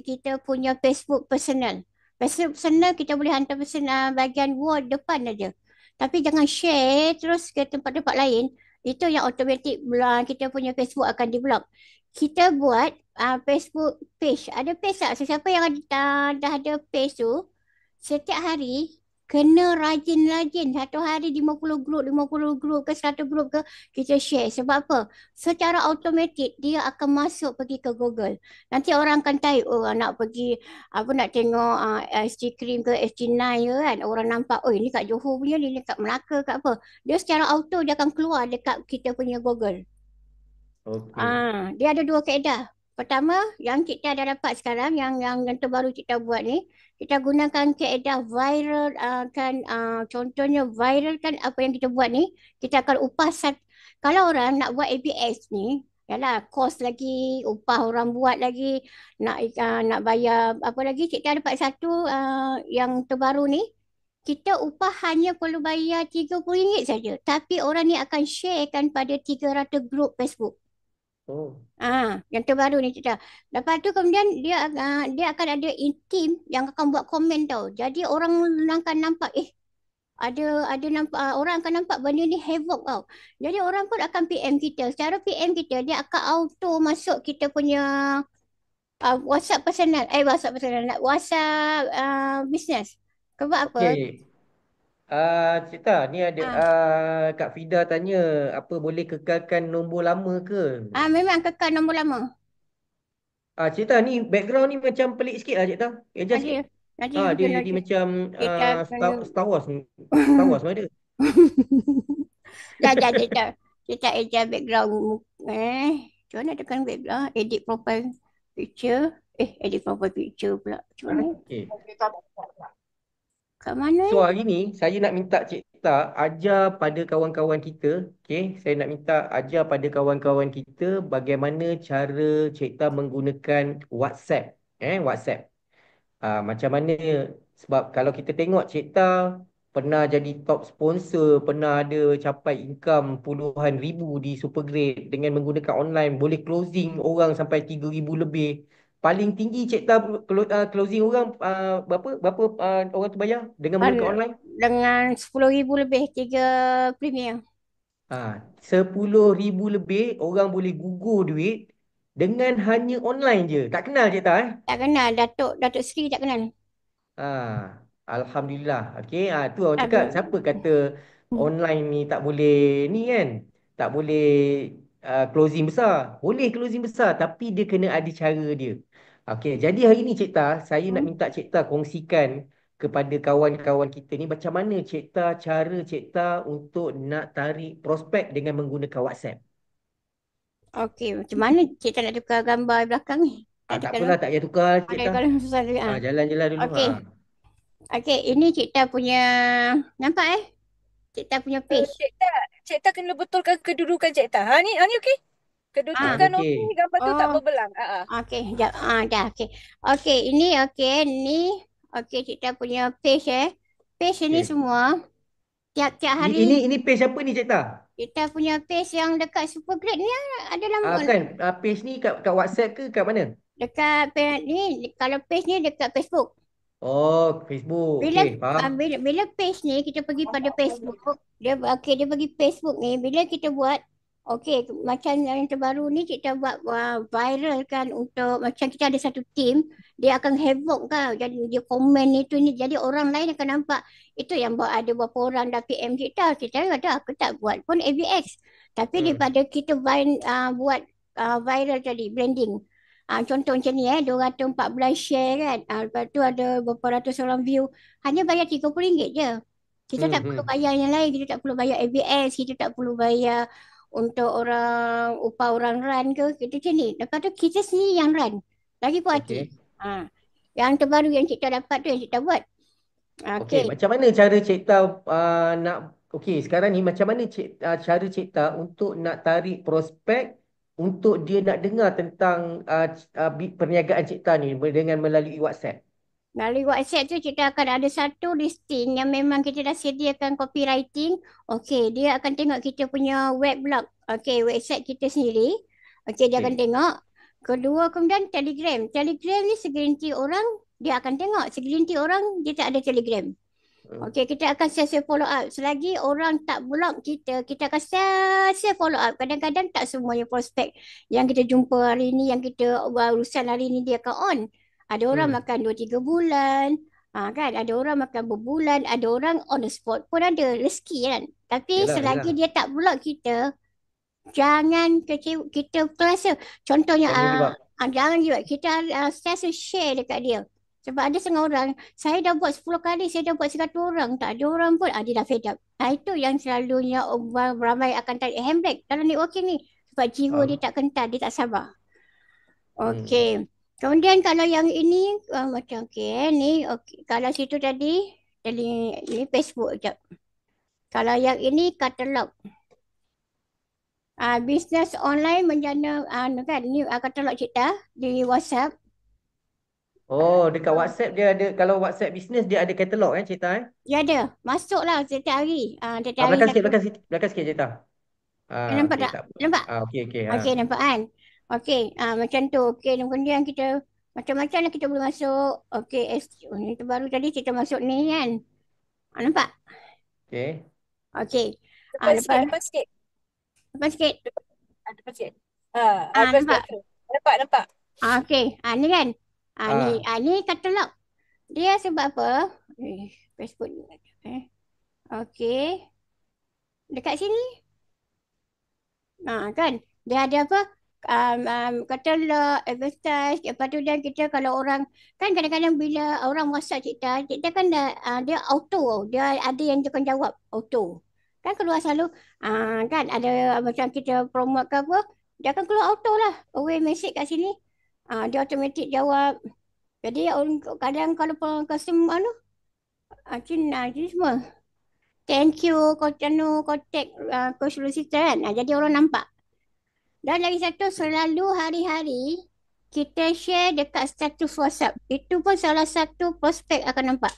kita punya Facebook personal. Facebook personal, kita boleh hantar pesan bahagian wall depan aja. Tapi jangan share terus ke tempat-tempat lain. Itu yang automatik kita punya Facebook akan di-block. Kita buat Facebook page. Ada page tak? Sesiapa yang dah ada page tu, setiap hari kena rajin-rajin. Satu hari 50 grup ke 100 grup ke, kita share. Sebab apa? Secara automatik dia akan masuk pergi ke Google. Nanti orang akan tahu, oh nak pergi, nak tengok SG Cream ke SG9 ke kan. Orang nampak, oh ini kat Johor punya ni kat Melaka kat apa. Dia secara auto dia akan keluar dekat kita punya Google. Okey. Dia ada dua kaedah. Pertama, yang kita dah dapat sekarang, yang terbaru kita buat ni, kita gunakan kaedah viral contohnya viral kan apa yang kita buat ni, kita akan upah kalau orang nak buat ABS ni, yalah kos lagi, upah orang buat lagi, nak bayar apa lagi, kita dapat satu yang terbaru ni, kita upah hanya perlu bayar RM30 saja. Tapi orang ni akan sharekan pada 300 grup Facebook. Oh. Yang terbaru ni kita. Lepas tu kemudian dia akan ada team yang akan buat komen tau. Jadi orang akan nampak ada nampak orang akan nampak benda ni havoc tau. Jadi orang pun akan PM kita. Secara PM kita dia akan auto masuk kita punya WhatsApp personal. WhatsApp business. Sebab apa? Okey. Cik ni ada Kak Fida tanya apa boleh kekalkan nombor lama ke? Memang kekal nombor lama. Cik ni background ni macam pelik sikit lah Cik adjust sikit. Nanti Dia kena jadi macam kita kena Star Wars. Star Wars mana ada? dah kita edit background macam mana tekan background edit profile picture edit profile picture pula macam mana Okey. kat mana So hari ni saya nak minta Cik ajar pada kawan-kawan kita. Okey, saya nak minta ajar pada kawan-kawan kita bagaimana cara Cik menggunakan WhatsApp. WhatsApp. Macam mana, sebab kalau kita tengok Cik pernah jadi top sponsor, pernah ada capai income puluhan ribu di Supergrade dengan menggunakan online, boleh closing orang sampai 3,000 lebih. Paling tinggi Cik closing orang berapa orang tu bayar dengan menggunakan online? dengan 10,000 lebih 3 premier 10,000 lebih orang boleh gugur duit dengan hanya online je. Tak kenal Cik tak kenal Datuk Sri tak kenal Alhamdulillah. Okey, tu orang cakap Habis. siapa kata online ni tak boleh ni kan? Tak boleh closing besar. Boleh closing besar tapi dia kena ada cara dia. Okey, jadi hari ni Cik saya nak minta Cik kongsikan kepada kawan-kawan kita ni macam mana cara Cik untuk nak tarik prospek dengan menggunakan WhatsApp. Okey, macam mana Cik nak tukar gambar belakang ni? Tak apalah, tak payah tukar Cik kalau susah dulu. Jalan-jalan dulu. Okey. Okey, ini Cik punya nampak Cik punya page. Cik Ta kena betulkan kedudukan Cik Ta. Ni okey. Kedudukan okey. okey, gambar tu tak berbelang. Okey, jap. Dah okey. Okey, ini ni okey Cik punya page Page ni semua tiap-tiap hari. Ini page apa ni Cik Kita punya page yang dekat Supergrade ni ada nama. Kan page ni kat WhatsApp ke kat mana? Dekat ni, kalau page ni dekat Facebook. Oh, Facebook. Okey, faham. Bila page ni kita pergi pada Facebook, dia pergi Facebook ni, bila kita buat macam yang terbaru ni kita buat viral kan, untuk macam kita ada satu team, dia akan havoc kan, jadi dia komen itu ni, jadi orang lain akan nampak itu yang ada berapa orang dah PM kita ada, aku tak buat pun ABX, tapi daripada kita buat viral tadi branding, Contoh macam ni 214 share kan. Lepas tu ada berapa ratus orang view. Hanya bayar RM30 je. Kita tak perlu Hmm. bayar yang lain. Kita tak perlu bayar ABS. Kita tak perlu bayar untuk upah orang run ke. Kita macam ni. Lepas tu kita sendiri yang run. Lagi puas hati. Okey. Yang terbaru yang Cik Tah dapat tu yang Cik Tah buat. Okey, Okey. macam mana cara Cik Tah nak okey, sekarang ni macam mana cara Cik Tah untuk nak tarik prospek untuk dia nak dengar tentang perniagaan Cik Tah ni dengan melalui WhatsApp? Melalui WhatsApp tu kita akan ada satu listing yang memang kita dah sediakan copywriting. Okey, dia akan tengok kita punya web blog. Okey, website kita sendiri. Okey, dia akan Okey. tengok. Kedua, kemudian Telegram. Telegram ni segelintir orang dia akan tengok. Segelintir orang dia tak ada Telegram. Okey, kita akan share follow up. Selagi orang tak block kita, kita akan share follow up. Kadang-kadang tak semuanya prospek yang kita jumpa hari ni, yang kita urusan hari ni dia akan on. Ada orang Hmm. makan 2-3 bulan. Kan? Ada orang makan berbulan. Ada orang on the spot pun ada. Rezeki kan. Tapi Yalah, selagi yalah. dia tak block kita, jangan kita terasa. Contohnya, Jangan give up. jangan juga. Kita sentiasa share dekat dia. Sebab ada setengah orang, saya dah buat 10 kali, saya dah buat 100 orang. Tak ada orang pun, dia dah fed up. Itu yang selalunya orang ramai akan tarik handbrake dalam networking ni. Sebab jiwa dia tak kental, dia tak sabar. Okey. Kemudian kalau yang ini macam ni kalau situ tadi ni Facebook jap. Kalau yang ini katalog. Bisnes online menjana kan ni katalog Cik Tah di WhatsApp. Oh, dekat WhatsApp dia ada, kalau WhatsApp business dia ada katalog Cik Tah Dia ada. Masuklah setiap hari. Setiap hari belakang sikit, satu. belakang sikit Cik Tah. Nampak Okey, tak? tak apa. Nampak? Okey, okey. Okey, nampak kan? Okey, macam tu. Okey, kemudian kita macam-macam lah kita boleh masuk. Okey, ni terbaru tadi kita masuk ni kan. Nampak? Okey. Okey. Depan sikit, Lepas depan sikit. sikit. Depan sikit. Advance Nampak? back tu. Nampak. Okey, ni kan. Ni Ah. ni katalog. Dia sebab apa? Facebook ni. Okey. Dekat sini. Kan? Dia ada apa? Katalog, advertise. Lepas tu dan kita kalau orang, kan kadang-kadang bila orang WhatsApp Cik Tah kan dia auto. Dia ada yang dia akan jawab auto. Kan keluar selalu, kan ada macam kita promote ke apa, dia akan keluar auto lah. Away message kat sini. Dia automatic jawab. Jadi kadang kalau customer Cina semua. Thank you, contact Coach Lucita kan. Jadi orang nampak. Dan lagi satu, selalu hari-hari kita share dekat status WhatsApp. Itu pun salah satu prospek akan nampak.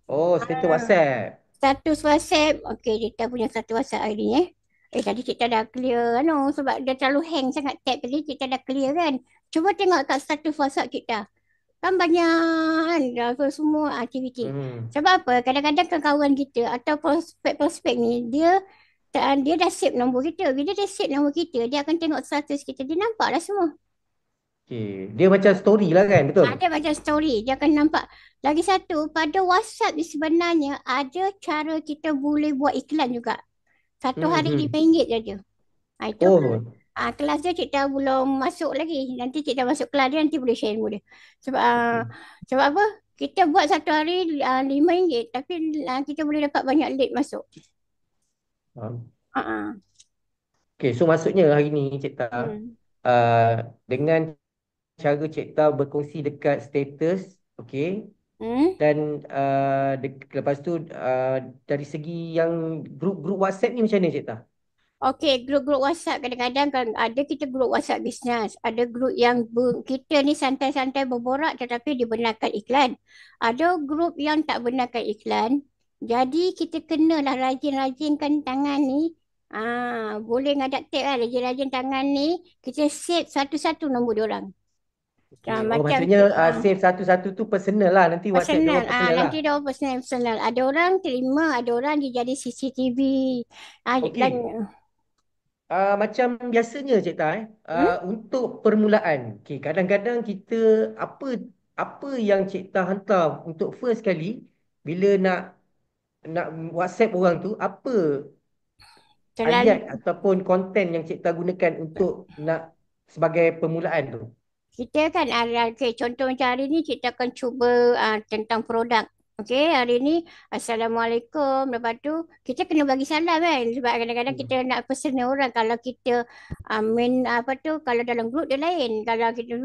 Oh, status WhatsApp. Status WhatsApp. Okey, kita punya status WhatsApp hari ni tadi kita dah clear sebab dia terlalu hang sangat tab tadi, kita dah clear kan. Cuba tengok kat status WhatsApp kita. Kan banyak kan semua aktiviti. Sebab apa? Kadang-kadang kan kawan kita atau prospek-prospek ni dia dah save nombor kita. Bila dia save nombor kita, dia akan tengok status kita. Dia nampak lah semua. Okey. Dia macam story lah kan, betul? Ada macam story. Dia akan nampak. Lagi satu, pada WhatsApp ni sebenarnya ada cara kita boleh buat iklan juga. Satu hari RM5 saja. Itu kelas dia Cik Tah belum masuk lagi. Nanti Cik Tah masuk kelas dia, nanti boleh share ilmu dia. Sebab apa? Kita buat satu hari RM5, tapi kita boleh dapat banyak lead masuk. Okey, so maksudnya hari ni Cik Tah dengan cara Cik Tah berkongsi dekat status, okey, dan lepas tu dari segi yang grup WhatsApp ni macam mana Cik Tah? Okey, grup-grup WhatsApp kadang-kadang kan ada kita grup WhatsApp bisnes. Ada grup yang kita ni santai-santai berborak tetapi dibenarkan iklan. Ada grup yang tak benarkan iklan. Jadi kita kenalah rajin-rajinkan tangan ni. Boleh ngadak tab lah, rajin-rajin tangan ni. Kita save satu-satu nombor diorang. Okay. Macam maksudnya save satu-satu tu personal lah. Nanti WhatsApp dia personal. orang personal lah. Nanti dia orang personal. Ada orang terima, ada orang dia jadi CCTV. Okey. Macam biasanya Cik Tah untuk permulaan. Okay, kadang-kadang kita apa yang Cik Tah hantar untuk first kali bila nak WhatsApp orang tu, apa ayat ataupun konten yang Cik Tah gunakan untuk nak sebagai permulaan tu? kita kan ada, okay, contoh macam hari ni kita akan cuba tentang produk. Okey, hari ni Assalamualaikum. Lepas tu kita kena bagi salam kan. Sebab kadang-kadang kita nak pesan orang. Kalau kita apa tu, kalau dalam grup dia lain. Kalau kita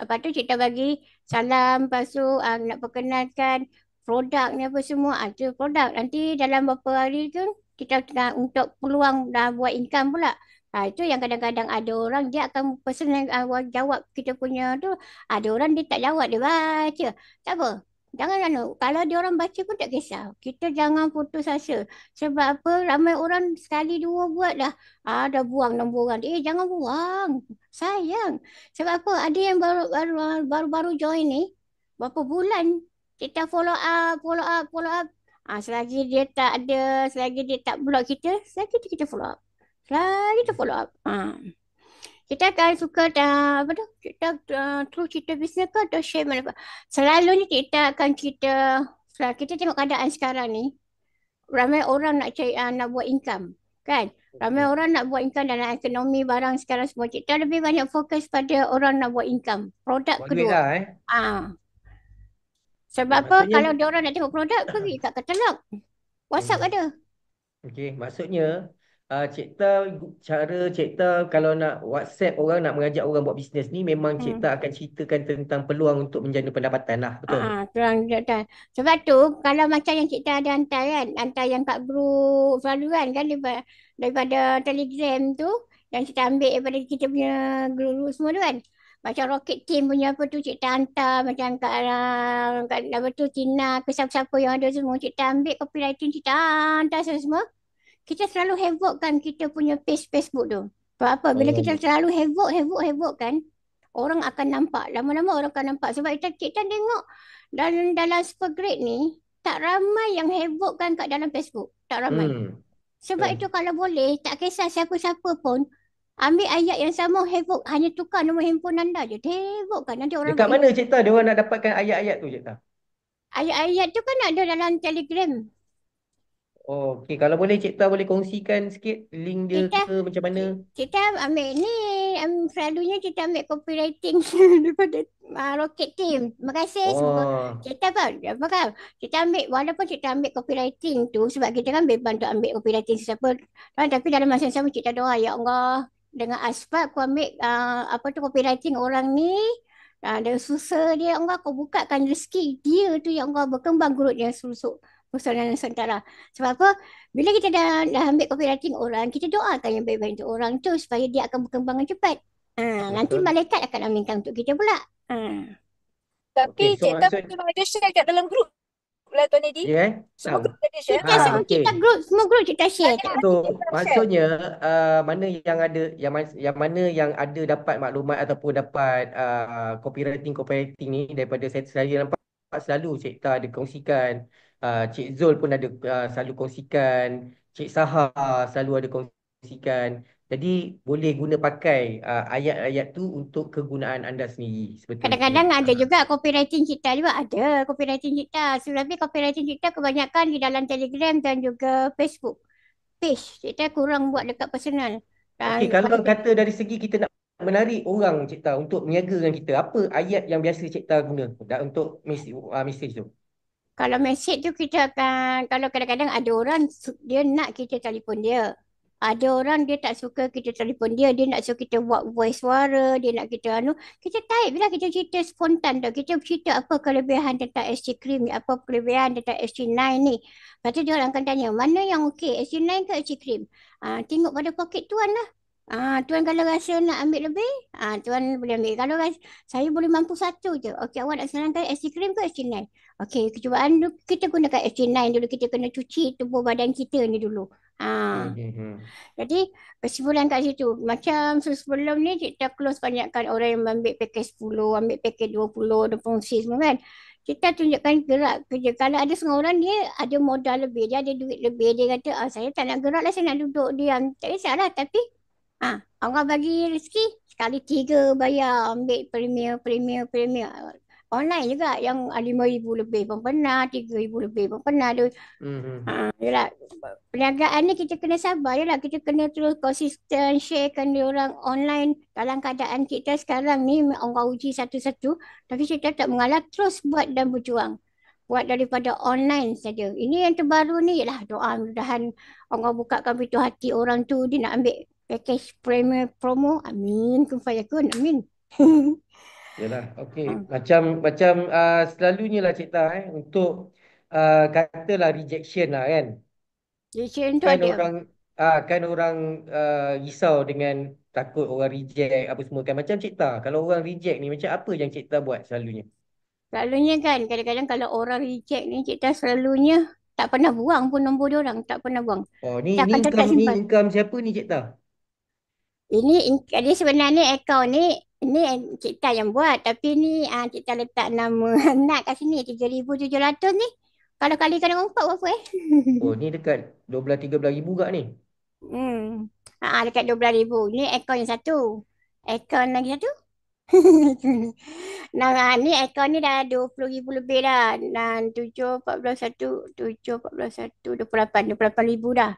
lepas tu kita bagi salam, lepas tu nak perkenalkan produk ni apa semua. Tu produk. Nanti dalam beberapa hari tu kita tengah untuk peluang dah buat income pula. Itu yang kadang-kadang ada orang dia akan pesan jawab kita punya tu. Ada orang dia tak jawab, dia baca. Tak apa. Jangan kalau dia orang baca pun tak kisah. Kita jangan putus asa. Sebab apa? Ramai orang sekali dua buat dah. Dah buang nombor orang. Jangan buang. Sayang. Sebab apa? Ada yang baru join ni. Berapa bulan kita follow up, follow up, follow up. Selagi dia tak ada, selagi dia tak block kita, selagi kita follow up. Selagi kita follow up. Kita akan suka apa tu? Kita terus cerita bisnes ke atau share mana apa. Selalunya kita tengok keadaan sekarang ni. Ramai orang nak cari, nak buat income. Kan? Ramai orang nak buat income dalam ekonomi barang sekarang semua. Kita lebih banyak fokus pada orang nak buat income. Produk Buat duit kedua. lah Sebab apa? maksudnya Kalau dia orang nak tengok produk, pergi kat katalog. WhatsApp ada. okey, maksudnya Cik Ta, cara Cik Ta kalau nak WhatsApp orang, nak mengajak orang buat bisnes ni, memang Cik Ta akan ceritakan tentang peluang untuk menjana pendapatan lah, betul? Kurang betul. Sebab tu kalau macam yang Cik Ta ada hantar kan, hantar yang kat grup selalu kan daripada Telegram tu, yang Cik Ta ambil daripada kita punya grup semua tu kan. Macam Rocket Team punya apa tu Cik Ta hantar, macam kat apa tu Tina, ke siapa-siapa yang ada semua, Cik Ta ambil copywriting, Cik Ta hantar semua. Kita selalu havoc-kan kita punya page Facebook tu. Sebab apa? Bila kita selalu havoc kan, orang akan nampak. Lama-lama orang akan nampak. Sebab kita tengok dalam super grade ni, tak ramai yang havoc kan kat dalam Facebook. Tak ramai. Sebab itu kalau boleh, tak kisah siapa-siapa pun, ambil ayat yang sama havoc. Hanya tukar nombor handphone anda je. Havoc kan. Nanti orang Dekat mana Cik Ta dia orang nak dapatkan ayat-ayat tu, Cik Ta? Ayat-ayat tu kan ada dalam Telegram. Okey, kalau boleh Cik Ta boleh kongsikan sikit link dia ke macam mana? Kita ambil ni, selalunya kita ambil copywriting daripada Rocket Team. Terima kasih. Kita kita ambil, walaupun kita ambil copywriting tu, sebab kita kan bebas untuk ambil copywriting sesiapa. Tapi dalam masa yang sama kita doa, ya Allah, dengan asbab aku ambil apa tu copywriting orang ni, dan susah dia, Allah, kau bukakan rezeki dia tu, ya Allah, berkembang gurut dia susuk. Persaudaraan Nusantara. Sebab apa? Bila kita dah ambil copywriting orang, kita doakan yang baik-baik untuk orang tu supaya dia akan berkembang dengan cepat. Nanti malaikat akan aminkan untuk kita pula. Tapi Cik Ta memang ada share kat dalam grup lah Tuan Edi. Semua grup ada share. Semua grup kita share. So, maksudnya mana yang mana yang ada dapat maklumat ataupun dapat copywriting ni daripada saya nampak selalu Cik Ta ada kongsikan. Cik Zul pun ada selalu kongsikan, Cik Saha selalu ada kongsikan. Jadi boleh guna pakai ayat-ayat tu untuk kegunaan anda sendiri. Kadang-kadang ada juga copywriting kita juga ada copywriting kita. Tapi copywriting kita kebanyakan di dalam Telegram dan juga Facebook page. Kita kurang buat dekat personal. Okey, kalau kata dari segi kita nak menarik orang Cik Ta untuk berniaga dengan kita, apa ayat yang biasa Cik Ta guna untuk message tu? Kalau mesej tu kita akan, kalau kadang-kadang ada orang dia nak kita telefon dia. Ada orang dia tak suka kita telefon dia nak suruh kita buat voice suara, dia nak kita kita type bila kita cerita spontan tu. Kita cerita apa kelebihan tentang SC Cream ni, apa kelebihan tentang SC9 ni. Lepas tu dia orang akan tanya, mana yang okey, SC9 ke SC Cream? Tengok pada poket tuan lah. Tuan kalau rasa nak ambil lebih, tuan boleh ambil. Kalau saya boleh mampu satu je. Okey, awak nak senangkan SC Cream ke SC9? Okey, percubaan dulu kita gunakan SC9 dulu. Kita kena cuci tubuh badan kita ni dulu. Jadi kesimpulan kat situ. Macam sebelum ni kita close banyakkan orang yang ambil package 10, ambil package 20, ada fungsi semua kan. Kita tunjukkan gerak kerja. Kalau ada setengah orang dia ada modal lebih, dia ada duit lebih. Dia kata, saya tak nak gerak lah, saya nak duduk diam. Tak kisahlah, tapi orang bagi rezeki sekali 3 bayar, ambil premier. online juga yang 5,000 lebih pun pernah, 3,000 lebih pun pernah tu. Yelah, perniagaan ni kita kena sabar je lah. Kita kena terus konsisten sharekan dia orang online. Dalam keadaan kita sekarang ni orang uji satu-satu. Tapi kita tak mengalah, terus buat dan berjuang. Buat daripada online saja. Ini yang terbaru ni ialah doa mudah-mudahan Allah bukakan pintu hati orang tu. Dia nak ambil package premier promo. Amin. Kun fayakun. Amin. Yalah, okey. Macam selalunya lah Cik Tah untuk katalah rejection lah kan. Rejection tu Kan ada. orang risau dengan takut orang reject apa semua kan. Macam Cik Tah, kalau orang reject ni macam apa yang Cik Tah buat selalunya? Selalunya kan, kadang-kadang kalau orang reject ni, kita selalunya tak pernah buang pun nombor dia orang. Tak pernah buang. Oh, Kita akan tetap ni simpan. income siapa ni Cik Tah? Ini sebenarnya akaun ni, Cik Tan yang buat. Tapi ni Cik Tan letak nama anak kat sini, 3,700 ni. Kalau kalikan dengan 4 berapa Oh, ni dekat 12-13 ribu gak ni. Dekat 12,000. Ni akaun yang satu. Akaun lagi satu. Nah, ni akaun ni dah 20,000 lebih dah. Dan 7, 14, 1, 7, 14, 1, 28 ribu dah.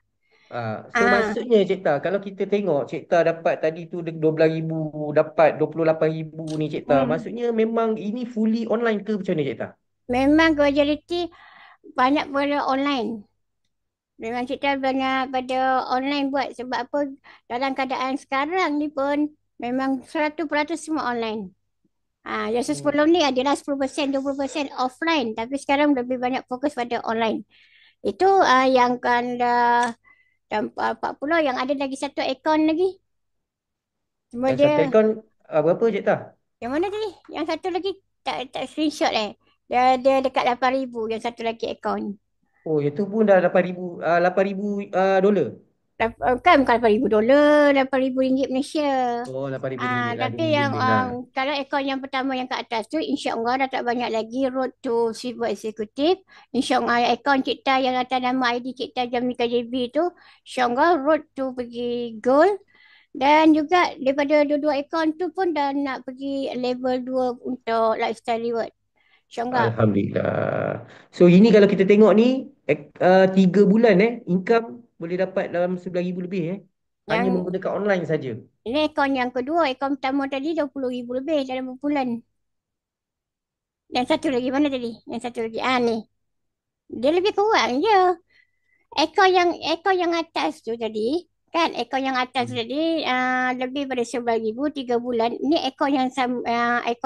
So maksudnya Cik Tah, kalau kita tengok Cik Tah dapat tadi tu 12 ribu, dapat 28 ribu ni Cik Tah. Maksudnya memang ini fully online ke macam mana Cik Tah? Memang majoriti banyak pada online. Memang Cik Tah banyak pada online buat. Sebab apa? Dalam keadaan sekarang ni pun memang 100% semua online. Yang sebelum ni adalah 10%, 20% offline. Tapi sekarang lebih banyak fokus pada online. Itu yang kan dah 40, yang ada lagi satu akaun lagi. Cuma Yang satu dia, akaun berapa Cik Tah? yang mana tadi? Yang satu lagi tak screenshot Dia dekat 8,000 yang satu lagi akaun. Oh, yang tu pun dah 8 ribu, 8 ribu dolar. Bukan $8,000, RM8,000 Malaysia. Oh, 8 ribu ringgit lah, Tapi RM2 yang lebih lah. kalau akaun yang pertama yang kat atas tu, insya-Allah dah tak banyak lagi road to civil executive. Insya-Allah akaun Cik Tah yang atas nama ID Cik Tah Jamika JB tu, insya-Allah road to pergi gold. Dan juga daripada dua-dua akaun tu pun dah nak pergi level 2 untuk lifestyle reward. InsyaAllah. Alhamdulillah. So ini kalau kita tengok ni 3 bulan income boleh dapat dalam 11 ribu lebih hanya Yang menggunakan online saja. ini akaun yang kedua, akaun pertama tadi 20,000 lebih dalam berbulan. Yang satu lagi mana tadi? Yang satu lagi ni. Dia lebih kurang je. Akaun yang atas tu tadi, kan akaun yang atas tu tadi lebih pada 11,000 3 bulan. Ni akaun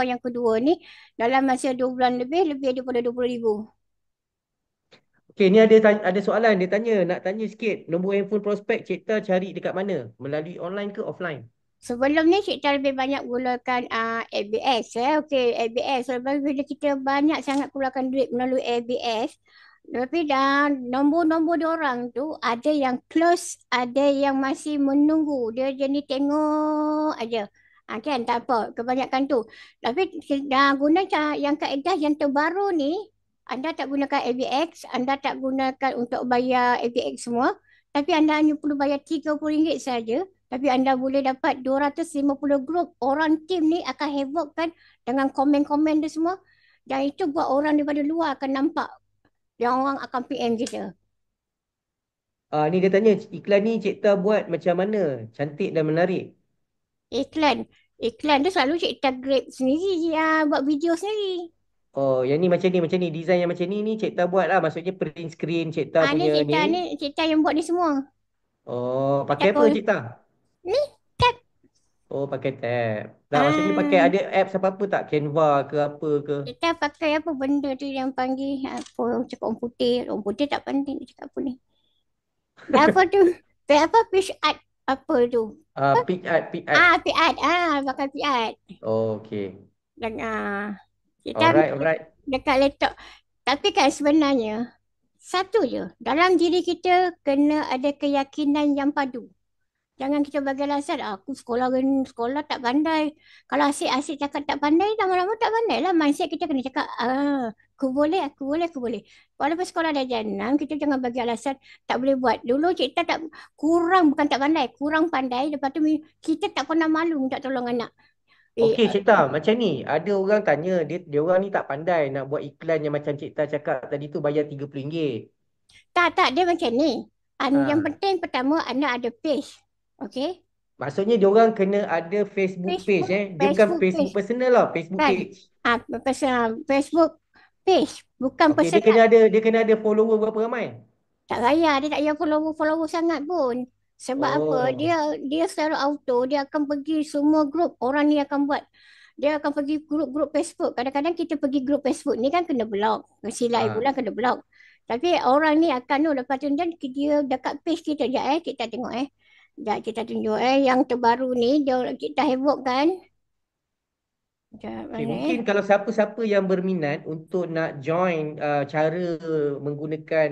yang kedua ni dalam masa 2 bulan lebih daripada 20,000. Okey, ni ada soalan dia nak tanya sikit. Nombor handphone prospek Cik Tah cari dekat mana? Melalui online ke offline? Sebelum ni Cik Tah lebih banyak gunakan ABS. Okey, ABS. Sebab bila kita banyak sangat keluarkan duit melalui ABS, tapi dah nombor-nombor diorang tu ada yang close, ada yang masih menunggu. Dia jadi tengok aja. Kan tak apa, kebanyakan tu. Tapi dah guna yang kaedah yang terbaru ni, anda tak gunakan ABX, anda tak gunakan untuk bayar ABX semua, tapi anda hanya perlu bayar RM30 saja. Tapi anda boleh dapat 250 grup. Orang tim ni akan hebohkan dengan komen-komen dia semua. Dan itu buat orang daripada luar akan nampak. Yang orang akan PM kita. Ni dia tanya, iklan ni Cik Tah buat macam mana? Cantik dan menarik. Iklan tu selalu Cik Tah grab sendiri. Buat video sendiri. Oh, yang ni macam ni. Design yang macam ni Cik Tah buat lah. Maksudnya print screen Cik Tah punya ni. Cik Tah yang buat ni semua. Oh, pakai apa Cik Tah? Ni, tab. Oh, pakai tab. Tak, maksudnya pakai ada apps apa-apa tak? Canva ke apa ke? Cik Tah pakai apa benda tu yang panggil apa? Orang cakap orang putih. Orang putih tak penting. Dia cakap apa ni? Apa tu? Fish art. Apa tu? Pic art. Pic art. Pakai pic art. Oh, okay. Dan kita Alright. dekat laptop. Tapi kan sebenarnya satu je. Dalam diri kita kena ada keyakinan yang padu. Jangan kita bagi alasan, aku sekolah tak pandai. Kalau asyik cakap tak pandai, lama-lama tak pandai lah. Mindset kita kena cakap, aku boleh. Walaupun sekolah darjah 6, kita jangan bagi alasan tak boleh buat. Dulu kita bukan tak pandai, kurang pandai. Lepas tu kita tak pernah malu minta tolong anak. Okey, Cik Ta, macam ni. Ada orang tanya, dia orang ni tak pandai nak buat iklan yang macam Cik Ta cakap tadi tu bayar RM30. Tak, dia macam ni. Yang Ha. penting pertama, anda ada page. Okey? Maksudnya dia orang kena ada Facebook page Facebook, Dia bukan Facebook Facebook page. personal lah, Facebook Kan? page. Personal Facebook page. Bukan Okey, dia personal. kena ada follower berapa ramai? Tak payah, dia tak payah follow-follow sangat pun. Sebab apa? Oh. Dia secara auto, dia akan pergi semua grup. Orang ni akan buat. Dia akan pergi grup-grup Facebook. Kadang-kadang kita pergi grup Facebook ni kan kena block. Silai Ha. pula kena block. Tapi orang ni akan lepas tu dan dia dekat page kita je kita tengok Sekejap kita tunjuk yang terbaru ni kita havoc kan. Sekejap Okay, mana mungkin kalau siapa-siapa yang berminat untuk nak join cara menggunakan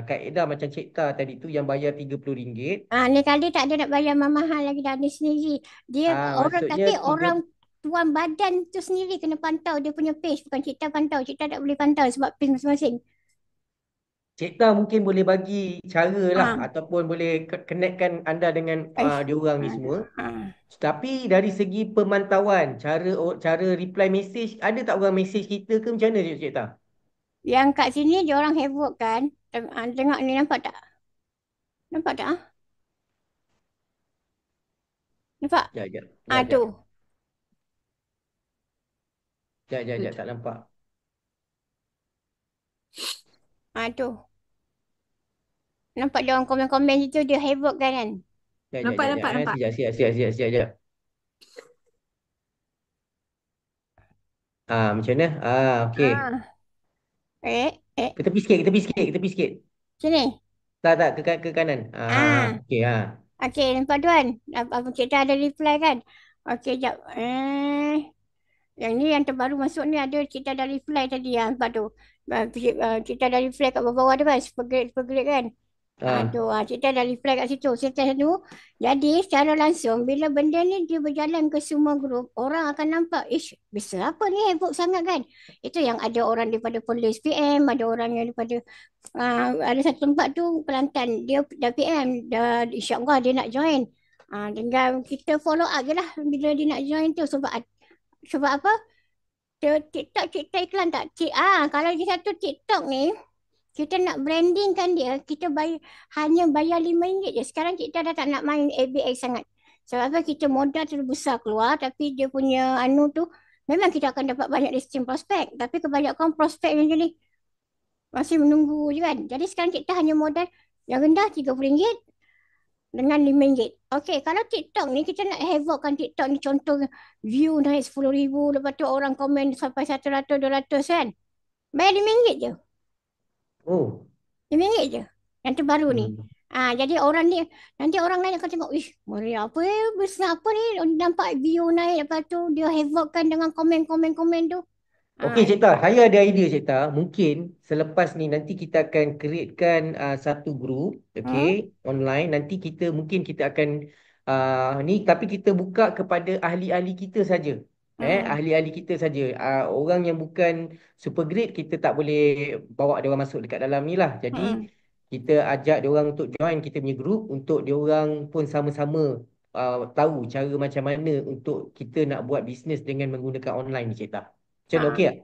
kaedah macam Cik Ta tadi tu yang bayar RM30. Ni kali tak ada nak bayar mahal lagi dah ni sendiri. Dia orang Maksudnya tapi orang tuan badan tu sendiri kena pantau dia punya page bukan Cik Ta pantau. Cik Ta tak boleh pantau sebab page masing-masing. Cik Ta mungkin boleh bagi cara lah Ah. ataupun boleh connectkan anda dengan diorang ni semua. Ah. Tapi dari segi pemantauan, cara reply message, ada tak orang message kita ke macam mana Cik Ta? Yang kat sini dia orang havoc kan. Tengok ni nampak tak? Nampak tak? Nampak? Sekejap. Tu. Sekejap, tak nampak. Tu. Nampak dia orang komen-komen itu dia havoc kan? Nampak. Sekejap. Macam mana? Okey. Ke tepi sikit. Sini. Tak, ke kanan. Okey, Okey, nampak tuan. Apa kita ada reply kan? Okey, jap. Yang ni yang terbaru masuk ni ada kita ada reply tadi nampak tu. Kita ada reply kat bawah-bawah tu kan, sepergerik kan. Kita ada reply kat situ. Setelah tu, jadi secara langsung bila benda ni dia berjalan ke semua grup, orang akan nampak, besar apa ni heboh sangat kan? Itu yang ada orang daripada polis PM, ada orang yang daripada ada satu tempat tu Kelantan, dia dah PM, dah insya-Allah dia nak join. Tinggal kita follow up je lah bila dia nak join tu sebab apa? TikTok iklan tak? Kalau dia satu TikTok ni kita nak brandingkan dia, kita hanya bayar RM5 je. Sekarang kita dah tak nak main ABX sangat. Sebab apa? Kita modal terlalu besar keluar tapi dia punya tu memang kita akan dapat banyak listing prospek. Tapi kebanyakan prospek yang jadi masih menunggu je kan. Jadi sekarang kita hanya modal yang rendah RM30 dengan RM5. Okey, kalau TikTok ni kita nak havokkan TikTok ni contoh view naik 10,000, lepas tu orang komen sampai 100, 200 kan. Bayar RM5 je. Oh. RM5 je. Yang terbaru ni. Jadi orang ni, nanti orang lain akan tengok, meriah apa besar apa ni. Nampak view naik, lepas tu dia havokkan dengan komen-komen tu. Okey, Cik Ta. Saya ada idea, Cik Ta. Mungkin selepas ni nanti kita akan createkan satu grup, online. Nanti mungkin kita akan ni, tapi kita buka kepada ahli-ahli kita saja. Ahli-ahli kita saja. Orang yang bukan super grade, kita tak boleh bawa dia orang masuk dekat dalam ni lah. Jadi, kita ajak dia orang untuk join kita punya grup untuk dia orang pun sama-sama tahu cara macam mana untuk kita nak buat bisnes dengan menggunakan online ni, Cik Ta. Macam mana, okey tak?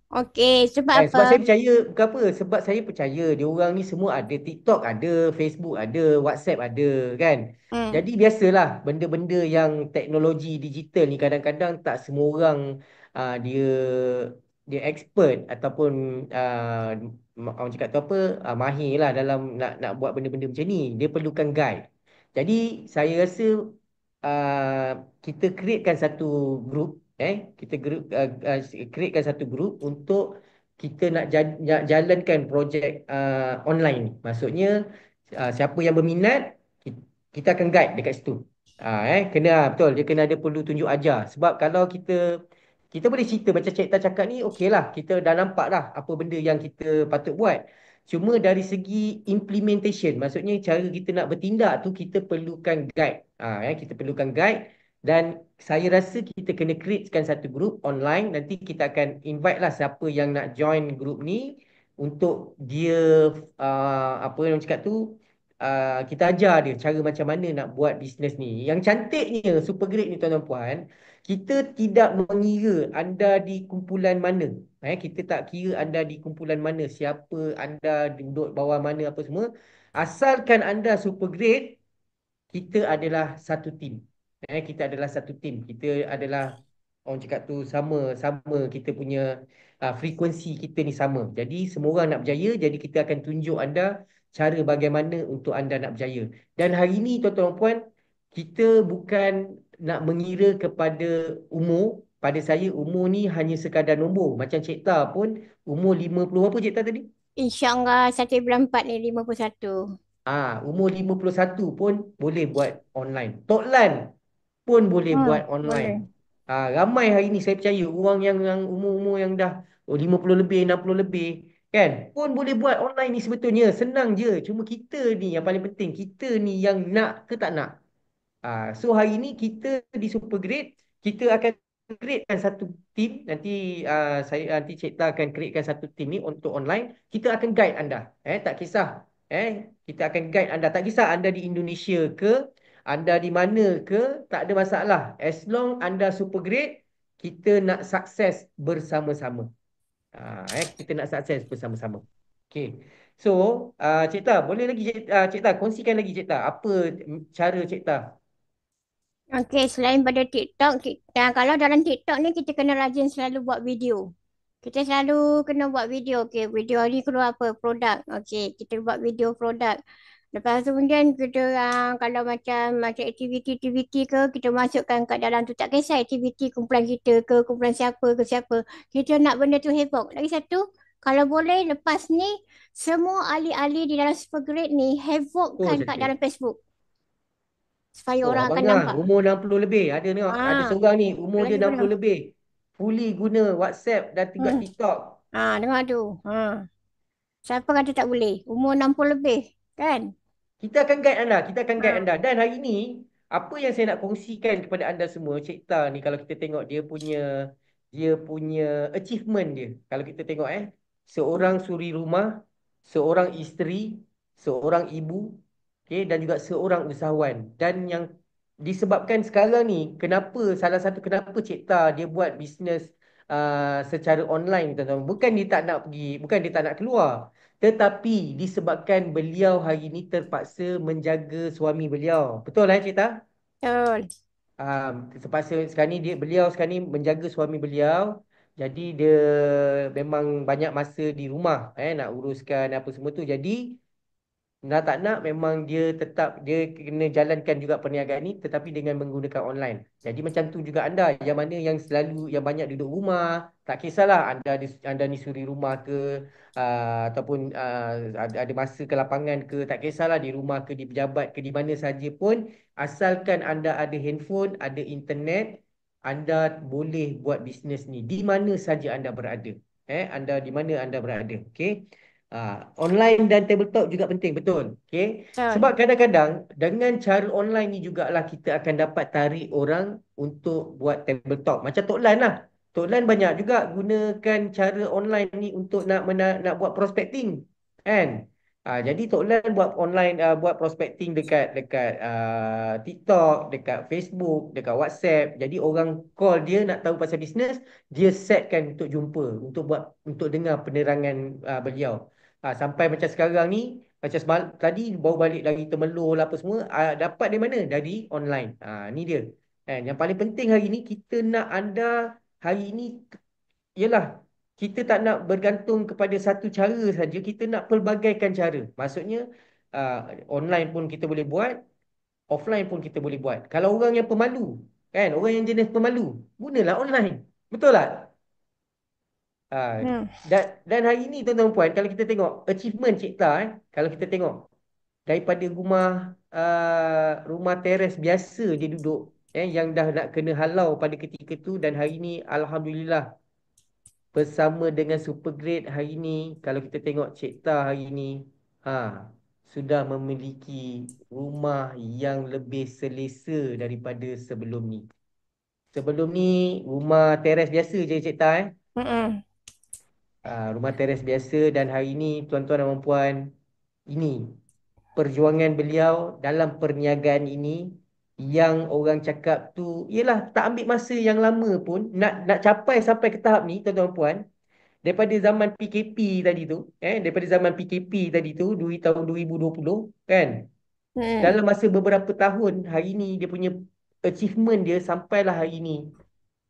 Okey, sebab apa? Sebab saya percaya, kenapa? Sebab saya percaya dia orang ni semua ada TikTok, ada Facebook, ada WhatsApp, ada kan. Jadi biasalah benda-benda yang teknologi digital ni kadang-kadang tak semua orang dia expert ataupun orang cakap tu apa, mahir lah dalam nak buat benda-benda macam ni. Dia perlukan guide. Jadi saya rasa kita createkan satu grup, kita createkan satu grup untuk kita nak jalankan projek online ni. Maksudnya siapa yang berminat, kita akan guide dekat situ. Betul, dia kena ada perlu tunjuk ajar. Sebab kalau kita boleh cerita macam Cik Ta cakap ni, okey lah, kita dah nampak dah apa benda yang kita patut buat. Cuma dari segi implementation, maksudnya cara kita nak bertindak tu kita perlukan guide. Kita perlukan guide dan saya rasa kita kena createkan satu group online. Nanti kita akan invite lah siapa yang nak join group ni untuk dia apa yang cakap tu kita ajar dia cara macam mana nak buat bisnes ni. Yang cantiknya super great ni tuan-tuan puan, kita tidak mengira anda di kumpulan mana. Kita tak kira anda di kumpulan mana, siapa anda duduk bawah mana apa semua. Asalkan anda super great, kita adalah satu tim. Kita adalah satu tim. Kita adalah orang cakap tu sama kita punya frekuensi kita ni sama. Jadi semua orang nak berjaya, jadi kita akan tunjuk anda cara bagaimana untuk anda nak berjaya. Dan hari ini tuan-tuan dan puan, kita bukan nak mengira kepada umur. Pada saya umur ni hanya sekadar nombor. Macam Cik Ta pun umur 50 apa Cik Ta tadi? InsyaAllah 1 bulan 4 ni 51. Umur 51 pun boleh buat online. Tok Lan pun boleh buat online. Boleh. Ramai hari ni saya percaya orang yang umur-umur yang dah 50 lebih, 60 lebih kan pun boleh buat online ni sebetulnya. Senang je. Cuma kita ni yang paling penting. Kita ni yang nak ke tak nak. So hari ni kita di Super Grade, kita akan createkan satu team. Nanti nanti Cik Ta akan createkan satu team ni untuk online. Kita akan guide anda. Tak kisah. Kita akan guide anda. Tak kisah anda di Indonesia ke, anda di mana ke, tak ada masalah. As long anda Super Grade, kita nak sukses bersama-sama. Kita nak sukses bersama-sama. Okay. So, Cik Ta, boleh lagi Cik Ta, kongsikan lagi Cik Ta. Apa cara Cik Ta? Okey, selain pada TikTok, kalau dalam TikTok ni kita kena rajin selalu buat video. Kita selalu kena buat video. Okey, video ni keluar apa? Produk. Okey, kita buat video produk. Lepas tu kemudian kita kalau macam aktiviti-aktiviti ke, kita masukkan kat dalam tu. Tak kisah aktiviti kumpulan kita ke, kumpulan siapa ke siapa. Kita nak benda tu heboh. Lagi satu, kalau boleh lepas ni, semua ahli-ahli di dalam Supergrade ni hebohkan kat dalam Facebook. Supaya orang akan Abang nampak. umur 60 lebih. Ada tengok, ada seorang ni umur dia 60 lebih. Fully guna WhatsApp dan juga TikTok. Dengar tu. Siapa kata tak boleh? Umur 60 lebih, kan? Kita akan guide anda. Kita akan guide anda. Dan hari ni, apa yang saya nak kongsikan kepada anda semua, Cik Ta ni kalau kita tengok dia punya achievement dia. Kalau kita tengok seorang suri rumah, seorang isteri, seorang ibu, okay, dan juga seorang usahawan. Dan yang disebabkan sekarang ni, salah satu kenapa Cik Ta dia buat bisnes secara online, tuan-tuan. Bukan dia tak nak pergi, bukan dia tak nak keluar. Tetapi disebabkan beliau hari ini terpaksa menjaga suami beliau. Betul Cik Ta? Betul. Terpaksa sekarang ni beliau sekarang ni menjaga suami beliau. Jadi dia memang banyak masa di rumah nak uruskan apa semua tu. Jadi nak tak nak memang dia kena jalankan juga perniagaan ni tetapi dengan menggunakan online. Jadi macam tu juga anda yang mana yang banyak duduk rumah, tak kisahlah anda ni suri rumah ke ataupun ada masa ke lapangan ke, tak kisahlah di rumah ke di pejabat ke di mana saja pun, asalkan anda ada handphone, ada internet, anda boleh buat bisnes ni di mana saja anda berada. Anda di mana anda berada. Okey. Online dan tabletop juga penting, betul. Okay? Sebab kadang-kadang dengan cara online ni jugalah kita akan dapat tarik orang untuk buat tabletop. Macam Tok Lan lah. Tok Lan banyak juga gunakan cara online ni untuk nak buat prospecting. Kan? Jadi Tok Lan buat online, buat prospecting dekat TikTok, dekat Facebook, dekat WhatsApp. Jadi orang call dia nak tahu pasal bisnes, dia setkan untuk jumpa, untuk dengar penerangan beliau. Sampai macam sekarang ni, macam tadi baru balik dari Temelur lah apa semua, dapat dari mana? Dari online. Ni dia. Yang paling penting hari ni, kita nak anda hari ni, ialah kita tak nak bergantung kepada satu cara saja, kita nak pelbagaikan cara. Maksudnya, online pun kita boleh buat, offline pun kita boleh buat. Kalau orang yang pemalu, kan, orang yang jenis pemalu, gunalah online. Betul tak? Dan hari ni tuan-tuan puan, kalau kita tengok achievement Cik Ta, kalau kita tengok daripada rumah teres biasa dia duduk, yang dah nak kena halau pada ketika tu, dan hari ni Alhamdulillah bersama dengan Supergrade hari ni, kalau kita tengok Cik Ta hari ni sudah memiliki rumah yang lebih selesa daripada sebelum ni. Sebelum ni rumah teres biasa je Cik Ta rumah teres biasa, dan hari ni tuan-tuan dan puan, ini perjuangan beliau dalam perniagaan ini yang orang cakap tu ialah tak ambil masa yang lama pun nak capai sampai ke tahap ni tuan-tuan puan, daripada zaman PKP tadi tu, daripada zaman PKP tadi tu tahun 2020 kan, dalam masa beberapa tahun hari ni dia punya achievement dia sampailah hari ni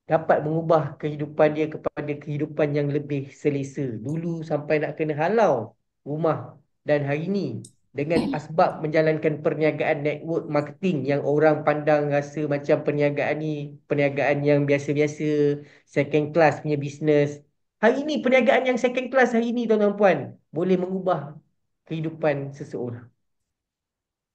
dapat mengubah kehidupan dia kepada kehidupan yang lebih selesa. Dulu sampai nak kena halau rumah, dan hari ni dengan asbab menjalankan perniagaan network marketing yang orang pandang rasa macam perniagaan ni perniagaan yang biasa-biasa, second class punya bisnes. Hari ni perniagaan yang second class hari ni tuan-tuan puan boleh mengubah kehidupan seseorang.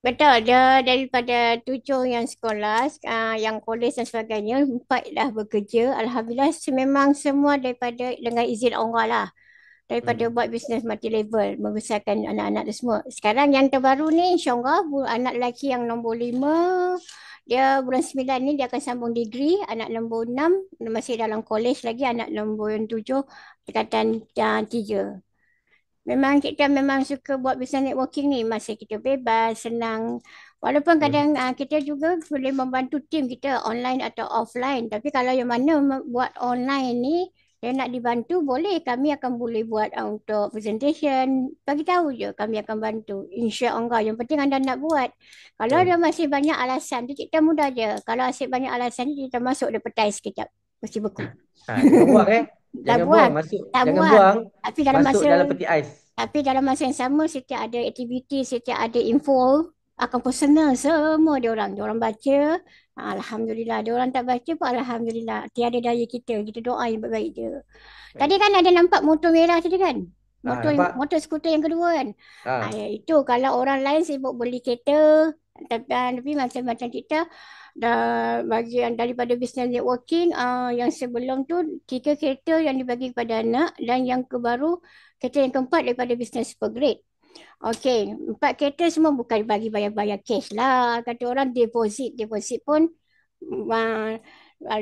Betul, dia daripada 7 yang sekolah, yang kolej dan sebagainya, 4 dah bekerja. Alhamdulillah, memang semua daripada dengan izin Allah lah. Daripada buat bisnes multi level, membesarkan anak-anak tu semua. Sekarang yang terbaru ni, insyaAllah, anak lelaki yang nombor 5, dia bulan 9 ni dia akan sambung degree. Anak nombor 6 masih dalam kolej lagi. Anak nombor 7 tingkatan 3. Memang kita memang suka buat business networking ni. Masa kita bebas, senang. Walaupun kadang kita juga boleh membantu tim kita online atau offline. Tapi kalau yang mana buat online ni, dia nak dibantu, boleh. Kami akan boleh buat untuk presentation. Bagi tahu je, kami akan bantu. InsyaAllah. Yang penting anda nak buat. Kalau ada masih banyak alasan, tu kita mudah je. Kalau asyik banyak alasan, kita masuk advertise sekejap. Mesti beku. Jangan buang Tak Jangan buang. buang masuk. Tak Jangan buang. buang Tapi dalam masuk masa dalam peti ais. Tapi dalam masa yang sama, setiap ada aktiviti, setiap ada info, akan personal semua diorang. Diorang baca, Alhamdulillah. Diorang tak baca pun Alhamdulillah. Tiada daya kita. Kita doa yang baik-baik je. Tadi kan ada nampak motor merah tadi kan? Motor skuter yang kedua kan? Itu kalau orang lain sibuk beli kereta, tapi macam-macam kita, bagian daripada business networking, yang sebelum tu 3 kereta yang dibagi kepada anak, dan yang kebaru kereta yang keempat daripada business super great. Okey, 4 kereta semua bukan bagi bayar-bayar cash lah. Kata orang deposit pun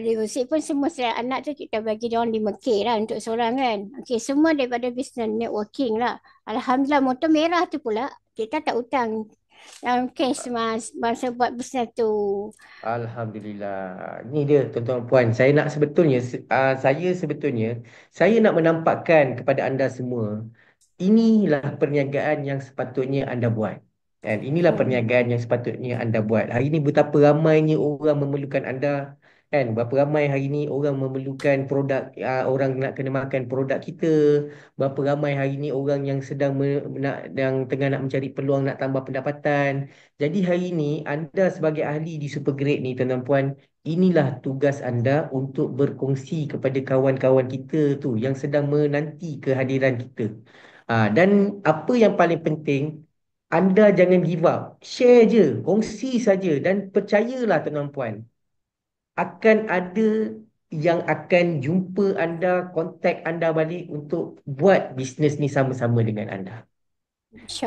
deposit pun semua anak tu kita bagi dia orang 5K lah untuk seorang kan. Okey, semua daripada business networking lah. Alhamdulillah, motor merah tu pula kita tak hutang dalam cash masa buat bisnes tu. Alhamdulillah. Ni dia tuan-tuan puan. Saya nak sebetulnya saya nak menampakkan kepada anda semua, inilah perniagaan yang sepatutnya anda buat. Dan inilah perniagaan yang sepatutnya anda buat. Hari ini betapa ramainya orang memerlukan anda. Kan? Berapa ramai hari ini orang memerlukan produk, orang nak kena makan produk kita. Berapa ramai hari ini orang yang sedang yang tengah nak mencari peluang nak tambah pendapatan. Jadi hari ini anda sebagai ahli di Supergrade ni tuan-tuan puan, inilah tugas anda untuk berkongsi kepada kawan-kawan kita tu yang sedang menanti kehadiran kita. Dan apa yang paling penting, anda jangan give up. Share je, kongsi saja, dan percayalah tuan-tuan puan, akan ada yang akan jumpa anda, kontak anda balik untuk buat bisnes ni sama-sama dengan anda.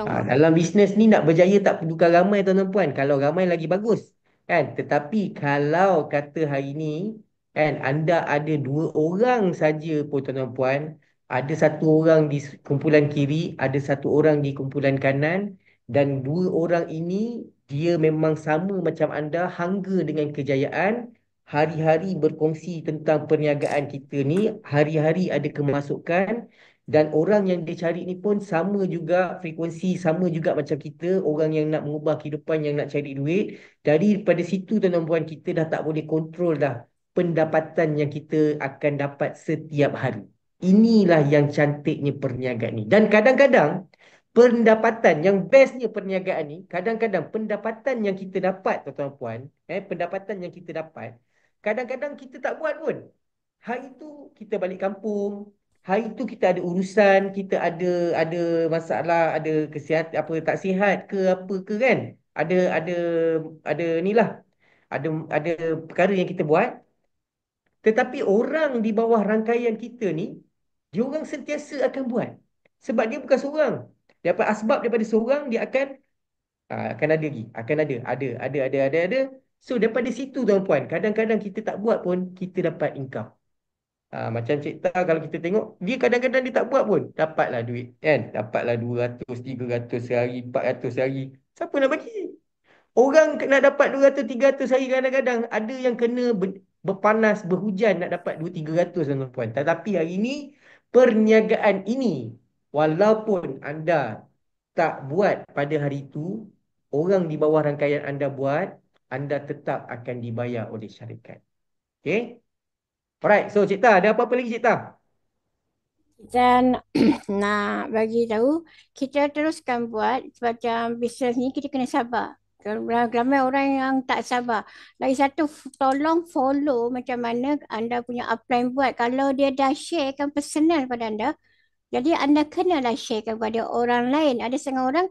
Dalam bisnes ni nak berjaya tak perlukan ramai tuan-tuan puan. Kalau ramai lagi bagus. Kan? Tetapi kalau kata hari ni kan, anda ada 2 orang saja pun tuan-tuan puan, ada 1 orang di kumpulan kiri, ada 1 orang di kumpulan kanan, dan 2 orang ini dia memang sama macam anda, hangga dengan kejayaan, hari-hari berkongsi tentang perniagaan kita ni, hari-hari ada kemasukan, dan orang yang dia cari ni pun sama juga frekuensi, sama juga macam kita, orang yang nak mengubah kehidupan, yang nak cari duit. Daripada situ tuan-tuan puan, kita dah tak boleh kontrol dah pendapatan yang kita akan dapat setiap hari. Inilah yang cantiknya perniagaan ni. Dan kadang-kadang pendapatan yang bestnya perniagaan ni, kadang-kadang pendapatan yang kita dapat tuan-tuan puan, pendapatan yang kita dapat, kadang-kadang kita tak buat pun. Hari tu kita balik kampung, hari tu kita ada urusan, kita ada masalah, ada kesihatan apa tak sihat ke apa ke kan. Ada inilah. Ada perkara yang kita buat. Tetapi orang di bawah rangkaian kita ni, dia orang sentiasa akan buat. Sebab dia bukan seorang. Dapat asbab daripada seorang, dia akan ada lagi. Akan ada. So daripada situ tuan puan, kadang-kadang kita tak buat pun, kita dapat income. Macam Cik Ta, kalau kita tengok, dia kadang-kadang dia tak buat pun, dapatlah duit kan. Dapatlah 200, 300 sehari, 400 sehari. Siapa nak bagi? Orang nak dapat 200-300 hari kadang-kadang. Ada yang kena berpanas, berhujan nak dapat 200-300 tuan-tuan. Tetapi hari ini, perniagaan ini, walaupun anda tak buat pada hari itu, orang di bawah rangkaian anda buat, anda tetap akan dibayar oleh syarikat. Okay? Alright, so Cik Ta, ada apa-apa lagi Cik Ta? Dan nak bagi tahu, kita teruskan buat macam bisnes ni kita kena sabar. Ramai orang yang tak sabar. Lagi satu, tolong follow macam mana anda punya upline buat. Kalau dia dah sharekan personal pada anda, jadi anda kenalah sharekan pada orang lain. Ada setengah orang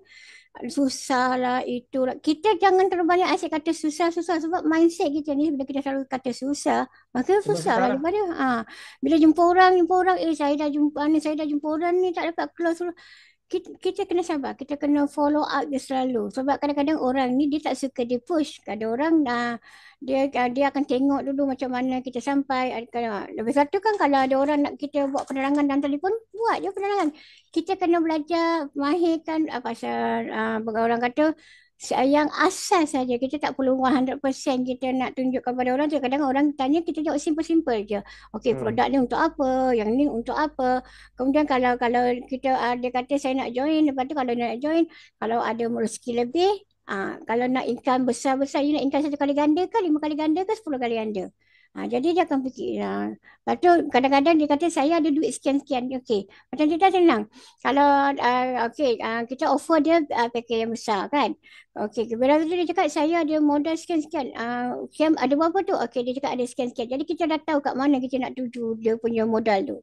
susah lah itulah. Kita jangan terlalu banyak asyik kata susah-susah sebab mindset kita ni bila kita selalu kata susah, maka Memang susah susah lah lah. daripada bila jumpa orang, saya dah jumpa ni, saya dah jumpa orang ni tak dapat close. Kita kena sabar, kita kena follow up dia selalu. Sebab kadang-kadang orang ni dia tak suka dia push. Ada orang dia akan tengok dulu macam mana kita sampai. Lebih satu kan kalau ada orang nak kita buat penerangan dalam telefon, buat je penerangan. Kita kena belajar mahirkan pasal orang kata yang asas saja. Kita tak perlu 100% kita nak tunjukkan pada orang. Kadang-kadang orang tanya, kita jawab simple-simple je. Okey, produk ni untuk apa? Yang ni untuk apa? Kemudian kalau kita dia kata saya nak join, lepas tu kalau nak join, kalau ada rezeki lebih, kalau nak income besar-besar, you nak income 1 kali ganda ke, 5 kali ganda ke, 10 kali ganda. Jadi dia akan fikir. Lepas tu kadang-kadang dia kata saya ada duit sekian-sekian. Okey, macam kita senang. Kalau kita offer dia package yang besar kan. Okey, bila tu dia cakap saya ada modal sekian-sekian. Ada berapa tu? Okey, dia cakap ada sekian-sekian. Jadi kita dah tahu kat mana kita nak tuju dia punya modal tu.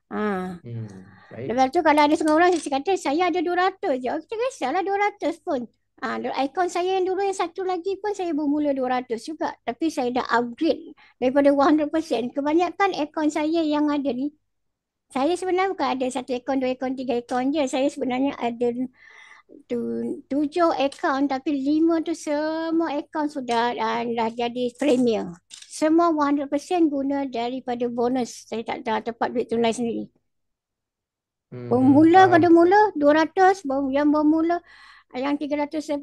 Baik. Lepas tu kalau ada setengah orang saya kata saya ada 200 je. Kita kisahlah 200 pun. Akaun saya yang dulu yang satu lagi pun saya bermula 200 juga. Tapi saya dah upgrade daripada 100%. Kebanyakan akaun saya yang ada ni, saya sebenarnya bukan ada 1 akaun, 2 akaun, 3 akaun je. Saya sebenarnya ada 7 akaun tapi 5 tu semua akaun sudah dah jadi premier. Semua 100% guna daripada bonus. Saya tak dapat duit tunai sendiri. Bermula pada mula 200, yang bermula yang 380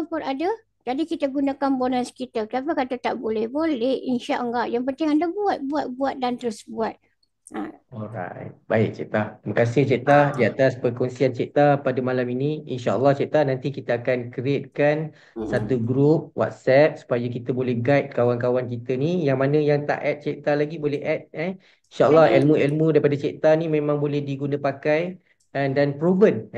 pun ada. Jadi kita gunakan bonus kita. Kenapa kata tak boleh? Boleh, insya-Allah. Yang penting anda buat dan terus buat. Alright. Baik Cik Ta. Terima kasih Cik Ta di atas perkongsian Cik Ta pada malam ini. InsyaAllah Cik Ta nanti kita akan createkan satu grup WhatsApp supaya kita boleh guide kawan-kawan kita ni. Yang mana yang tak add Cik Ta lagi boleh add. InsyaAllah ilmu-ilmu daripada Cik Ta ni memang boleh diguna pakai dan proven.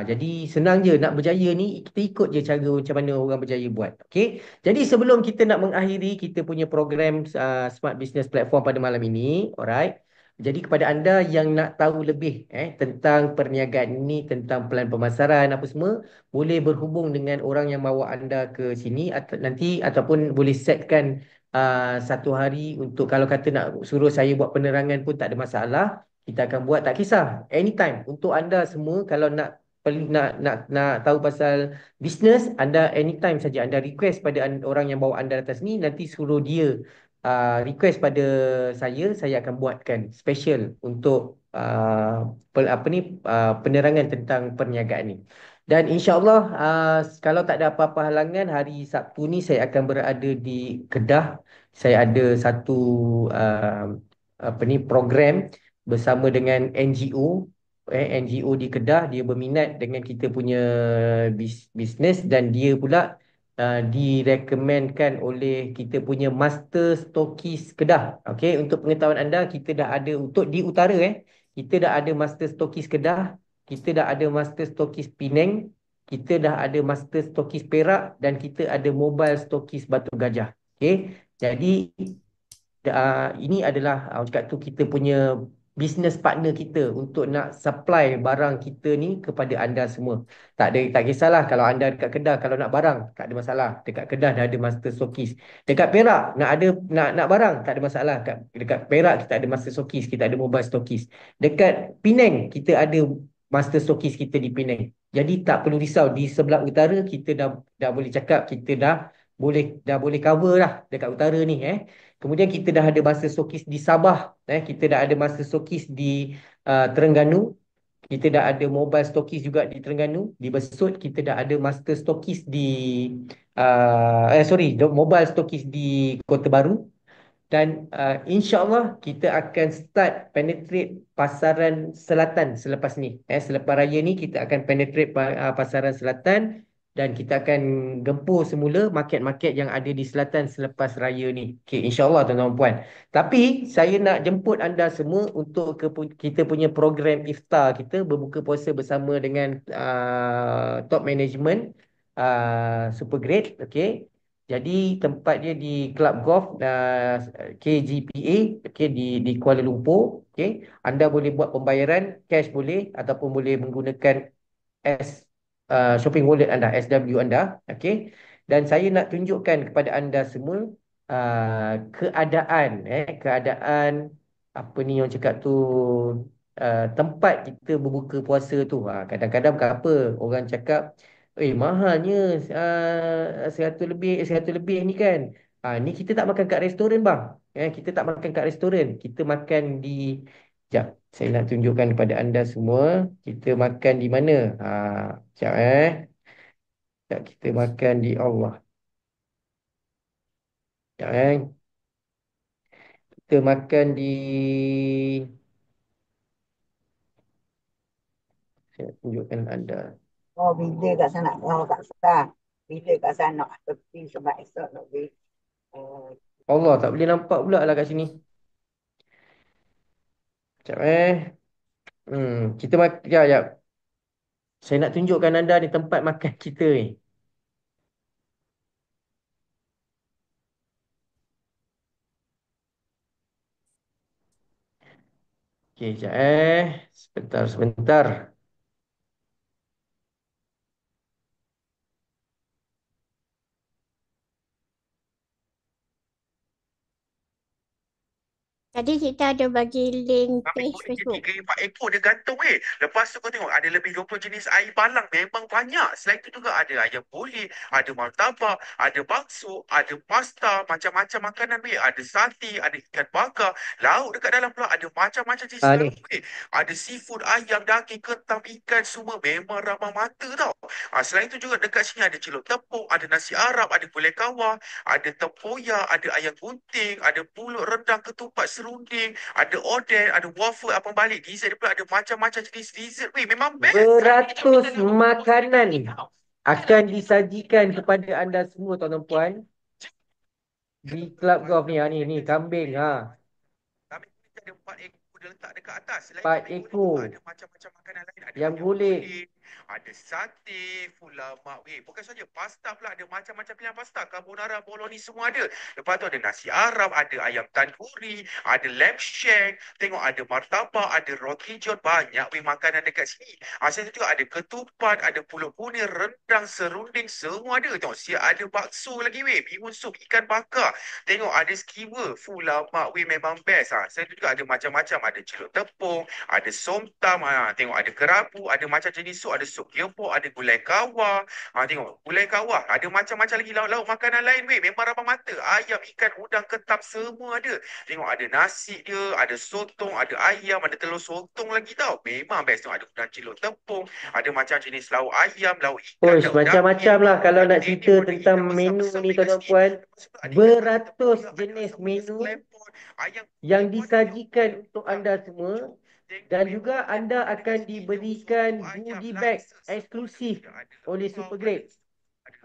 Jadi senang je nak berjaya ni, kita ikut je cara macam mana orang berjaya buat. Okay? Jadi sebelum kita nak mengakhiri kita punya program Smart Business Platform pada malam ini, alright. Jadi kepada anda yang nak tahu lebih tentang perniagaan ini, tentang pelan pemasaran apa semua, boleh berhubung dengan orang yang bawa anda ke sini nanti ataupun boleh setkan satu hari untuk kalau kata nak suruh saya buat penerangan pun tak ada masalah. Kita akan buat, tak kisah, anytime untuk anda semua. Kalau nak tahu pasal bisnes, anda anytime saja anda request pada orang yang bawa anda atas ni, nanti suruh dia request pada saya akan buatkan special untuk penerangan tentang perniagaan ni. Dan insyaAllah kalau tak ada apa-apa halangan, hari Sabtu ni saya akan berada di Kedah. Saya ada satu program bersama dengan NGO. NGO di Kedah, dia berminat dengan kita punya bisnes dan dia pula direkomendkan oleh kita punya Master Stokis Kedah. Okey, untuk pengetahuan anda, kita dah ada untuk di utara kita dah ada Master Stokis Kedah, kita dah ada Master Stokis Penang, kita dah ada Master Stokis Perak dan kita ada Mobile Stokis Batu Gajah. Okey, jadi ini adalah cakap tu kita punya business partner kita untuk nak supply barang kita ni kepada anda semua. Tak kisahlah kalau anda dekat Kedah, kalau nak barang tak ada masalah. Dekat Kedah dah ada Master Stokis. Dekat Perak nak barang tak ada masalah. Dekat Perak kita ada Master Stokis, kita ada Mobile Stokis. Dekat Penang kita ada Master Stokis kita di Penang. Jadi tak perlu risau, di sebelah utara kita dah boleh cakap, kita dah boleh cover lah dekat utara ni Kemudian kita dah ada Master Stokis di Sabah, kita dah ada Master Stokis di Terengganu, Kita dah ada mobile stokis juga di Terengganu, di Besut. Kita dah ada master stokis di mobile stokis di Kota Baru. Dan insya-Allah kita akan start penetrate pasaran selatan selepas ni. Selepas raya ni kita akan penetrate pasaran selatan dan kita akan gempur semula market-market yang ada di selatan selepas raya ni. Okey, insya-Allah tuan-tuan dan puan. Tapi saya nak jemput anda semua untuk kita punya program iftar kita berbuka puasa bersama dengan top management super great, okey. Jadi tempat dia di Club Golf KGPA, okay, di Kuala Lumpur. Okay. Anda boleh buat pembayaran cash boleh ataupun boleh menggunakan S shopping wallet anda, SW anda. Okay. Dan saya nak tunjukkan kepada anda semua keadaan apa ni yang cakap tu, tempat kita berbuka puasa tu. Kadang-kadang kenapa orang cakap mahalnya, 100 lebih ni kan. Ni kita tak makan kat restoran bang. Kita tak makan kat restoran. Kita makan di... Sekejap, saya nak tunjukkan kepada anda semua. Kita makan di mana? Sekejap Sekejap, kita makan di Allah. Sekejap Kita makan di... Saya nak tunjukkan anda. Oh, bila kat sana. Oh, kat sana. Bila kat sana. Tepi sebab esok nak pergi. Oh. Allah, tak boleh nampak pula lah kat sini. Sekejap kita makan. Ya. Saya nak tunjukkan anda ni tempat makan kita ni. Okey, sekejap Sebentar. Tadi kita ada bagi link Kami page boleh je Facebook. 3-4 ekor dia gantung Lepas tu kau tengok ada lebih 20 jenis air balang. Memang banyak. Selain itu juga ada ayam boleh, ada martabak, ada bakso, ada pasta, macam-macam makanan Ada sate, ada ikan bakar. Lauk dekat dalam pula ada macam-macam jenis Ni. lauk Ada seafood, ayam, daging, ketam, ikan, semua memang ramah mata tau. Selain itu juga dekat sini ada celup tepung, ada nasi Arab, ada gulai kawah, ada tempoyak, ada ayam gunting, ada pulut rendang, ketupat serunding, ada oden, ada waffle, apa balik. Dessert dia pula ada macam-macam jenis dessert. Memang best. Beratus makanan ni akan disajikan kepada anda semua tuan-tuan puan di Club Golf ni. Ni kambing. Kami ada 4 ekor dia letak dekat atas. Selain 4 kambing ekor. ada macam-macam makanan lain. Ada Yang ayam boleh. ada sate, fulamak. Bukan saja pasta pula, ada macam-macam pilihan pasta. Carbonara, bolognese semua ada. Lepas tu ada nasi Arab, ada ayam tandoori, ada lamb shank. Tengok ada martabak, ada roti john. Banyak makanan dekat sini. Selain tu juga ada ketupat, ada pulut kuning, rendang, serunding, semua ada. Tengok siap ada bakso lagi bihun sup, ikan bakar. Tengok ada skewer, fulamak memang best. Selain tu juga ada macam-macam. Ada celup tepung, ada somtam. Tengok ada kerabu, ada macam jenis sup, ada sup gepok, ada gulai kawah. Tengok gulai kawah, ada macam-macam lagi lauk-lauk makanan lain memang ramah mata. Ayam, ikan, udang, ketam semua ada. Tengok ada nasi dia, ada sotong, ada ayam, ada telur sotong lagi tau. Memang best. Tengok ada udang celup tepung, ada macam jenis lauk ayam, lauk ikan, lauk macam-macam daging. lah kalau nak Ini cerita boleh tentang kita menu masak ni dekat tuan-tuan sini. puan. Lepas tu ada ikan Beratus bakar, ada jenis ayam menu klepon, ayam yang kulit, disajikan ayam untuk udang, anda semua. Dan juga anda akan diberikan goodie bag eksklusif oleh Supergrade.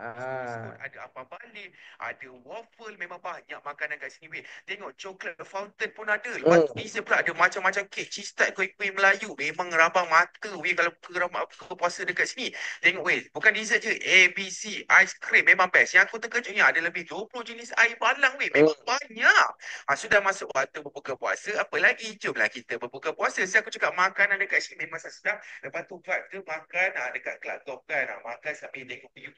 Ada apa balik, ada waffle, memang banyak makanan kat sini. Tengok coklat fountain pun ada. Lepas tu dessert pula ada macam-macam kek, cheese tart, kuih-kuih Melayu. Memang rabang mata kalau buka puasa dekat sini. Tengok bukan dessert je, ABC, ice cream memang best. Yang aku terkejutnya ada lebih 20 jenis air balang memang banyak. Sudah masuk waktu berbuka puasa, apa lagi? Jomlah kita berbuka puasa. Saya aku cakap makanan dekat sini memang sedap. Lepas tu kita makan dekat Club Golf kan. Makan sambil tengok view.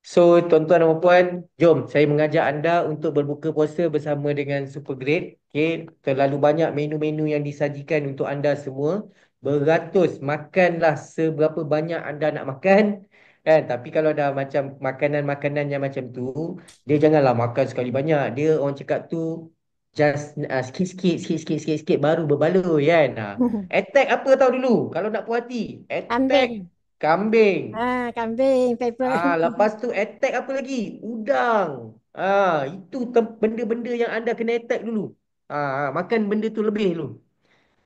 So, tuan-tuan dan puan, jom saya mengajak anda untuk berbuka puasa bersama dengan Supergrade. Okay, terlalu banyak menu-menu yang disajikan untuk anda semua. Beratus, makanlah seberapa banyak anda nak makan. Kan? Tapi kalau dah macam makanan-makanan yang macam tu, dia janganlah makan sekali banyak. Dia orang cakap tu just sikit-sikit, sikit-sikit, sikit-sikit baru berbaloi kan. Attack apa tahu dulu kalau nak puas hati? Attack Kambing. kambing. Kambing, paper. Lepas tu attack apa lagi? Udang. Itu benda-benda yang anda kena attack dulu. Makan benda tu lebih dulu.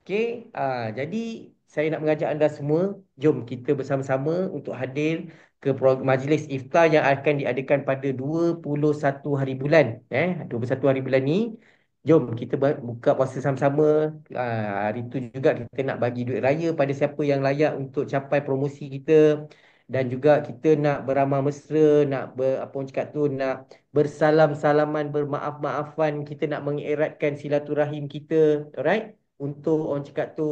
Okey, jadi saya nak mengajak anda semua, jom kita bersama-sama untuk hadir ke majlis iftar yang akan diadakan pada 21 hari bulan. 21 hari bulan ni, jom kita buka puasa sama-sama. Hari tu juga kita nak bagi duit raya pada siapa yang layak untuk capai promosi kita. Dan juga kita nak beramah mesra, nak apa orang cakap tu, nak bersalam-salaman, bermaaf-maafan, kita nak mengeratkan silaturahim kita. Alright? Untuk orang cakap tu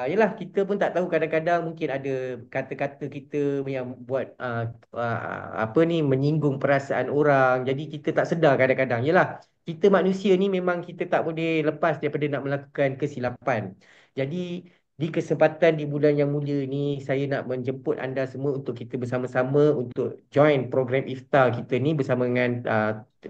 yelah kita pun tak tahu kadang-kadang mungkin ada kata-kata kita yang buat apa ni menyinggung perasaan orang, jadi kita tak sedar kadang-kadang. Yelah, kita manusia ni memang kita tak boleh lepas daripada nak melakukan kesilapan. Jadi di kesempatan di bulan yang mulia ni, saya nak menjemput anda semua untuk kita bersama-sama untuk join program iftar kita ni bersama dengan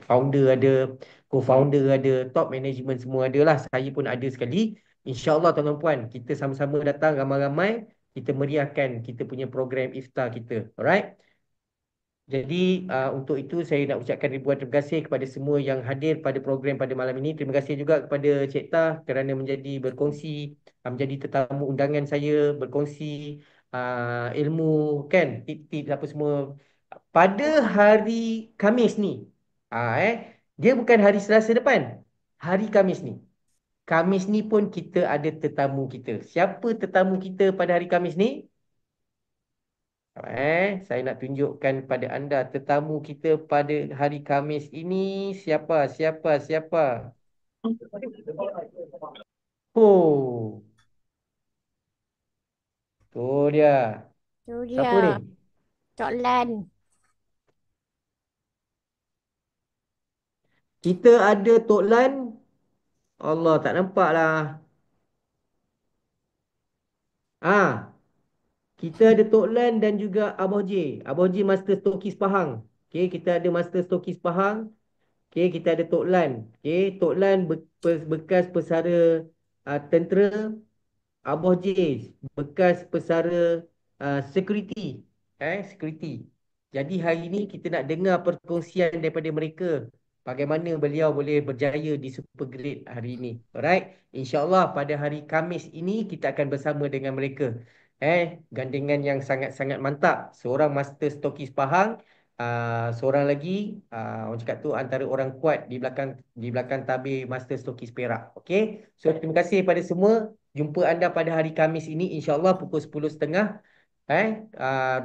founder ada, co-founder ada, top management semua ada lah. Saya pun ada sekali. InsyaAllah tuan-tuan puan, kita sama-sama datang ramai-ramai, kita meriahkan kita punya program iftar kita. Alright? Jadi untuk itu saya nak ucapkan ribuan terima kasih kepada semua yang hadir pada program pada malam ini. Terima kasih juga kepada Cik Tah kerana berkongsi, menjadi tetamu undangan saya, berkongsi ilmu kan, tip-tip apa semua. Pada hari Khamis ni, dia bukan hari Selasa depan, hari Khamis ni. Khamis ni pun kita ada tetamu kita. Siapa tetamu kita pada hari Khamis ni? Saya nak tunjukkan pada anda tetamu kita pada hari Khamis ini siapa, siapa, siapa. Oh, tu dia. Tu Siapa ni? dia. Tok Lan. Kita ada Tok Lan. Allah, tak nampak lah. Kita ada Tok Lan dan juga Abah J. Abah J Master Stokis Pahang. Okay, kita ada Master Stokis Pahang. Okay, kita ada Tok Lan. Okay, Tok Lan bekas pesara tentera. Abah J bekas pesara security. Security. Jadi hari ini kita nak dengar perkongsian daripada mereka. Bagaimana beliau boleh berjaya di super grade hari ini. Alright. InsyaAllah pada hari Khamis ini kita akan bersama dengan mereka. Gandengan yang sangat-sangat mantap. Seorang Master Stokis Pahang. Seorang lagi orang cakap tu antara orang kuat di belakang tabir Master Stokis Perak. Okay. So terima kasih pada semua. Jumpa anda pada hari Khamis ini insyaAllah pukul 10.30.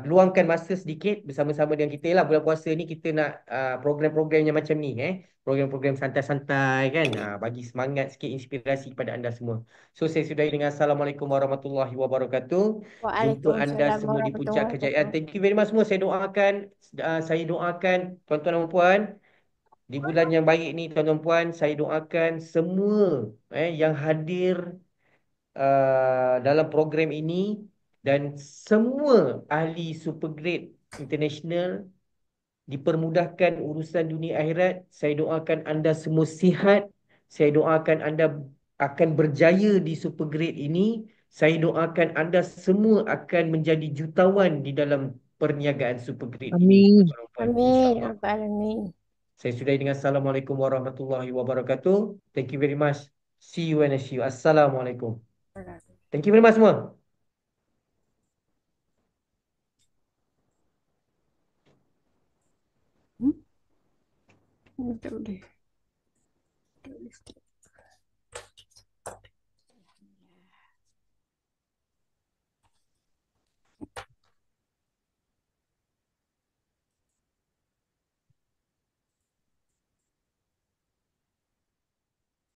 Luangkan masa sedikit bersama-sama dengan kita lah. Bulan puasa ni kita nak program-program yang macam ni. Program-program santai-santai kan. Bagi semangat sikit, inspirasi kepada anda semua. So saya sudahi dengan Assalamualaikum warahmatullahi wabarakatuh. Jumpa anda Waalaikumsalam semua di puncak warahmatullahi kejayaan. wabarakatuh. Thank you very much semua. Saya doakan tuan-tuan dan puan di bulan yang baik ni, tuan-tuan puan, saya doakan semua yang hadir dalam program ini dan semua ahli super grade international dipermudahkan urusan dunia akhirat. Saya doakan anda semua sihat. Saya doakan anda akan berjaya di super grade ini. Saya doakan anda semua akan menjadi jutawan di dalam perniagaan super grade ini. Amin. Amin. Rabbal alamin. Saya sudahi dengan Assalamualaikum warahmatullahi wabarakatuh. Thank you very much. See you and I see you. Assalamualaikum. Thank you very much semua. Tak boleh. Tak boleh.